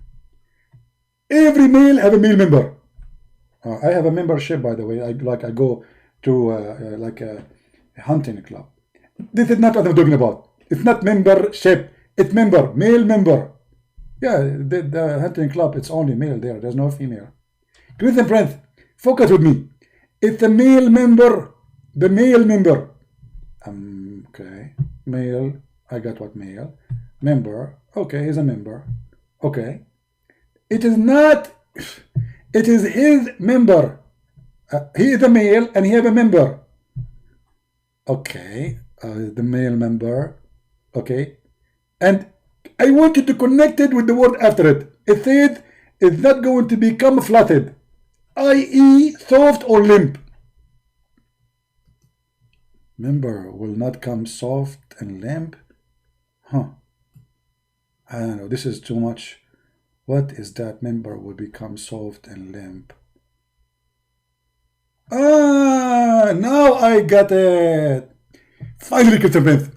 Every male have a male member. I have a membership, by the way. I go to like a hunting club. This is not what I'm talking about. It's not membership. It's member, male member. Yeah, the hunting club, it's only male there. There's no female. Kristen friends, focus with me. It's a male member. The male member. Okay. Male. I got what male. Member. Okay, he's a member. Okay. It is not. It is his member. He is a male and he have a member. Okay. The male member. Okay. And I want you to connect it with the word after it. It said it's not going to become flatted, i.e. soft or limp. Member will not come soft and limp. Huh. I don't know. This is too much. What is that? Member will become soft and limp. Ah, now I got it. Finally, Kristen friends,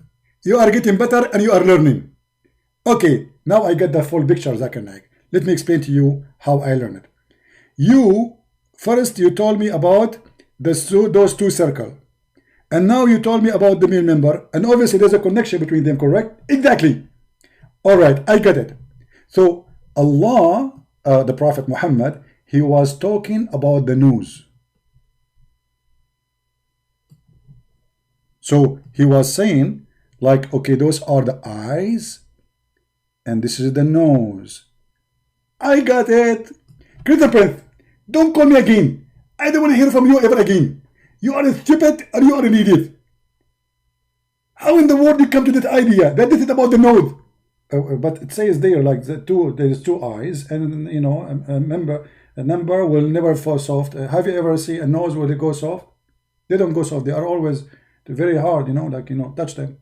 you are getting better and you are learning. Okay, now I get the full picture, Zakir Naik. Let me explain to you how I learned it. You told me about those two circles. And now you told me about the male member. And obviously there's a connection between them, correct? Exactly. All right, I get it. So Allah, the Prophet Muhammad, he was talking about the nose. So he was saying, like, okay, those are the eyes. And this is the nose. I got it. Kristen friends, don't call me again. I don't want to hear from you ever again. You are stupid or you are an idiot. How in the world you come to that idea that this is about the nose? But it says there like there's two eyes, and you know a number will never fall soft. Have you ever seen a nose where they go soft? They don't go soft. They are always very hard. Touch them.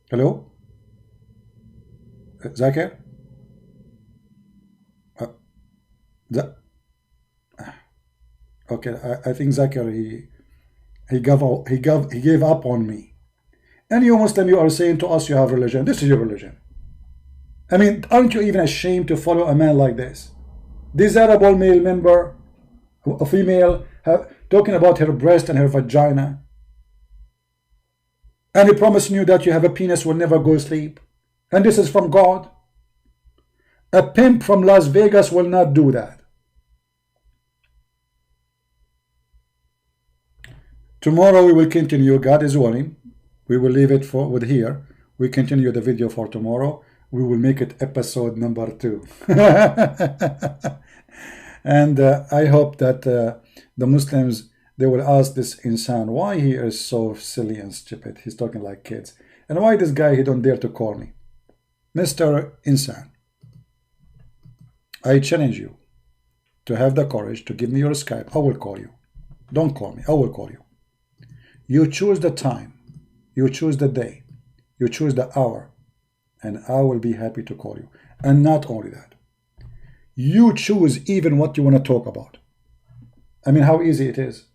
Hello, Zakir. Okay, I think Zakir he gave up on me. And you Muslim, you are saying to us you have religion. This is your religion. I mean, aren't you even ashamed to follow a man like this? Desirable male member, a female, talking about her breast and her vagina. And he promising you that you have a penis will never go to sleep. And this is from God. A pimp from Las Vegas will not do that. Tomorrow we will continue, God is willing. We will leave it with here. We continue the video for tomorrow. We will make it episode number 2. And I hope that the Muslims, they will ask this Insan why he is so silly and stupid. He's talking like kids. And why this guy, he don't dare to call me. Mr. Insan, I challenge you to have the courage to give me your Skype. I will call you. Don't call me. I will call you. You choose the time, you choose the day, you choose the hour, and I will be happy to call you. And not only that, you choose even what you want to talk about. I mean, how easy it is.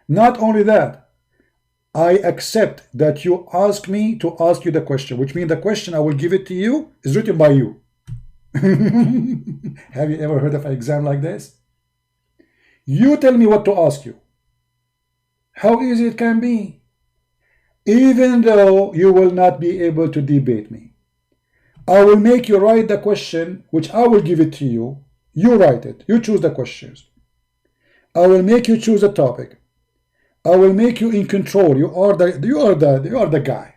Not only that, I accept that you ask me to ask you the question, which means the question I will give it to you is written by you. Have you ever heard of an exam like this? You tell me what to ask you. How easy it can be. Even though you will not be able to debate me, I will make you write the question, which I will give it to you. You write it. You choose the questions. I will make you choose a topic. I will make you in control. You are the guy.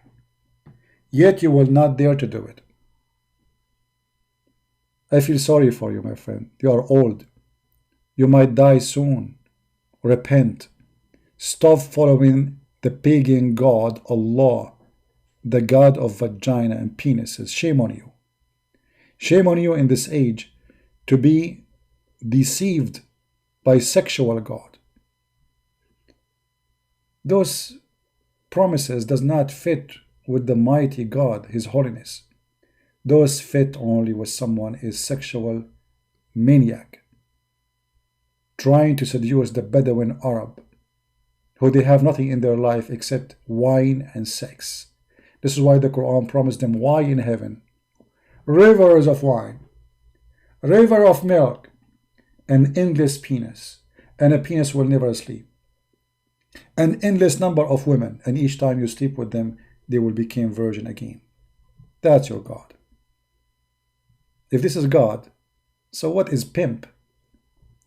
Yet you will not dare to do it. I feel sorry for you, my friend. You are old. You might die soon. Repent. Stop following the pagan god Allah, the god of vagina and penises. Shame on you. Shame on you in this age to be deceived by sexual god. Those promises does not fit with the mighty God, His holiness. Those fit only with someone is sexual maniac, trying to seduce the Bedouin Arab, who they have nothing in their life except wine and sex. This is why the Qur'an promised them wine in heaven, rivers of wine. river of milk, an endless penis, and a penis will never sleep. An endless number of women, and each time you sleep with them, they will become virgin again. That's your God. If this is God, so what is pimp?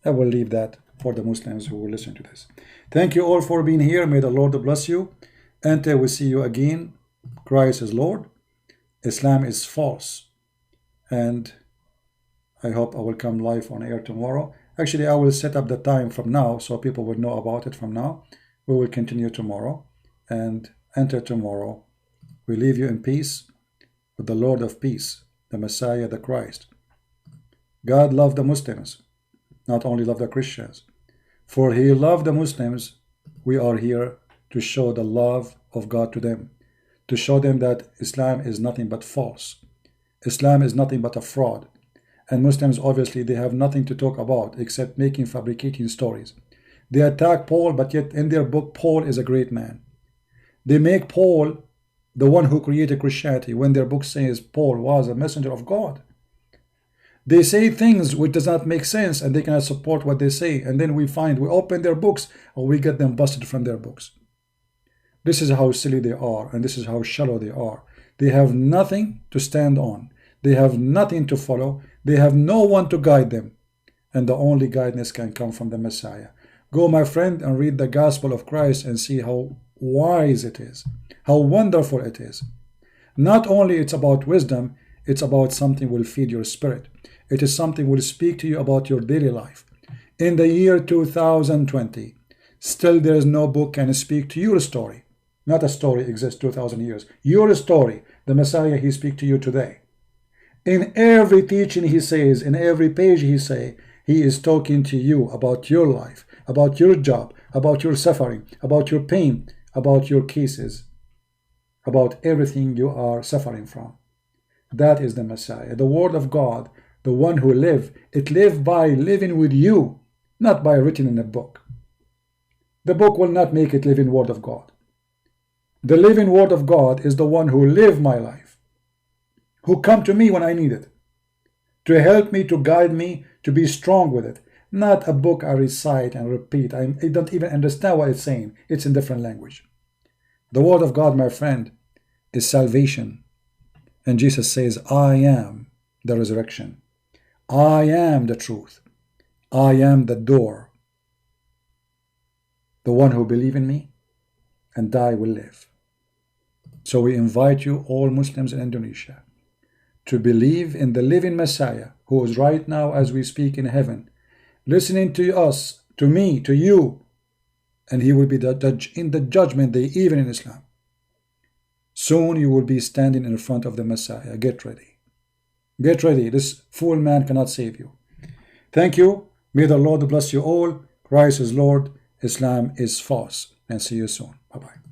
I will leave that for the Muslims who will listen to this. Thank you all for being here. May the Lord bless you. Until we see you again, Christ is Lord. Islam is false. And I hope I will come live on air tomorrow. Actually, I will set up the time from now so people will know about it from now. We will continue tomorrow. And until tomorrow, we leave you in peace with the Lord of peace, the Messiah, the Christ. God loved the Muslims, not only loved the Christians. For he loved the Muslims, we are here to show the love of God to them, to show them that Islam is nothing but false. Islam is nothing but a fraud. And Muslims, obviously, they have nothing to talk about except fabricating stories. They attack Paul, but yet in their book, Paul is a great man. They make Paul the one who created Christianity when their book says Paul was a messenger of God. They say things which does not make sense and they cannot support what they say. And then we open their books or we get them busted from their books. This is how silly they are and this is how shallow they are. They have nothing to stand on. They have nothing to follow. They have no one to guide them. And the only guidance can come from the Messiah. Go, my friend, and read the Gospel of Christ and see how wise it is, how wonderful it is. Not only it's about wisdom, it's about something will feed your spirit. It is something will speak to you about your daily life. In the year 2020, still there is no book can speak to your story. Not a story exists 2,000 years. Your story, the Messiah, he speaks to you today. In every teaching he says, in every page he say, he is talking to you about your life, about your job, about your suffering, about your pain, about your cases, about everything you are suffering from. That is the Messiah, the Word of God, the one who it live by living with you, not by written in a book. The book will not make it living Word of God. The living Word of God is the one who live my life, who come to me when I need it, to help me, to guide me, to be strong with it. Not a book I recite and repeat. I don't even understand what it's saying. It's in different language. The Word of God, my friend, is salvation. And Jesus says, I am the resurrection. I am the truth. I am the door. The one who believes in me and die will live. So we invite you, all Muslims in Indonesia, to believe in the living Messiah who is right now as we speak in heaven, listening to us, to me, to you, and he will be the judge in the judgment day, even in Islam. Soon you will be standing in front of the Messiah. Get ready. Get ready. This fool man cannot save you. Thank you. May the Lord bless you all. Christ is Lord. Islam is false. And see you soon. Bye-bye.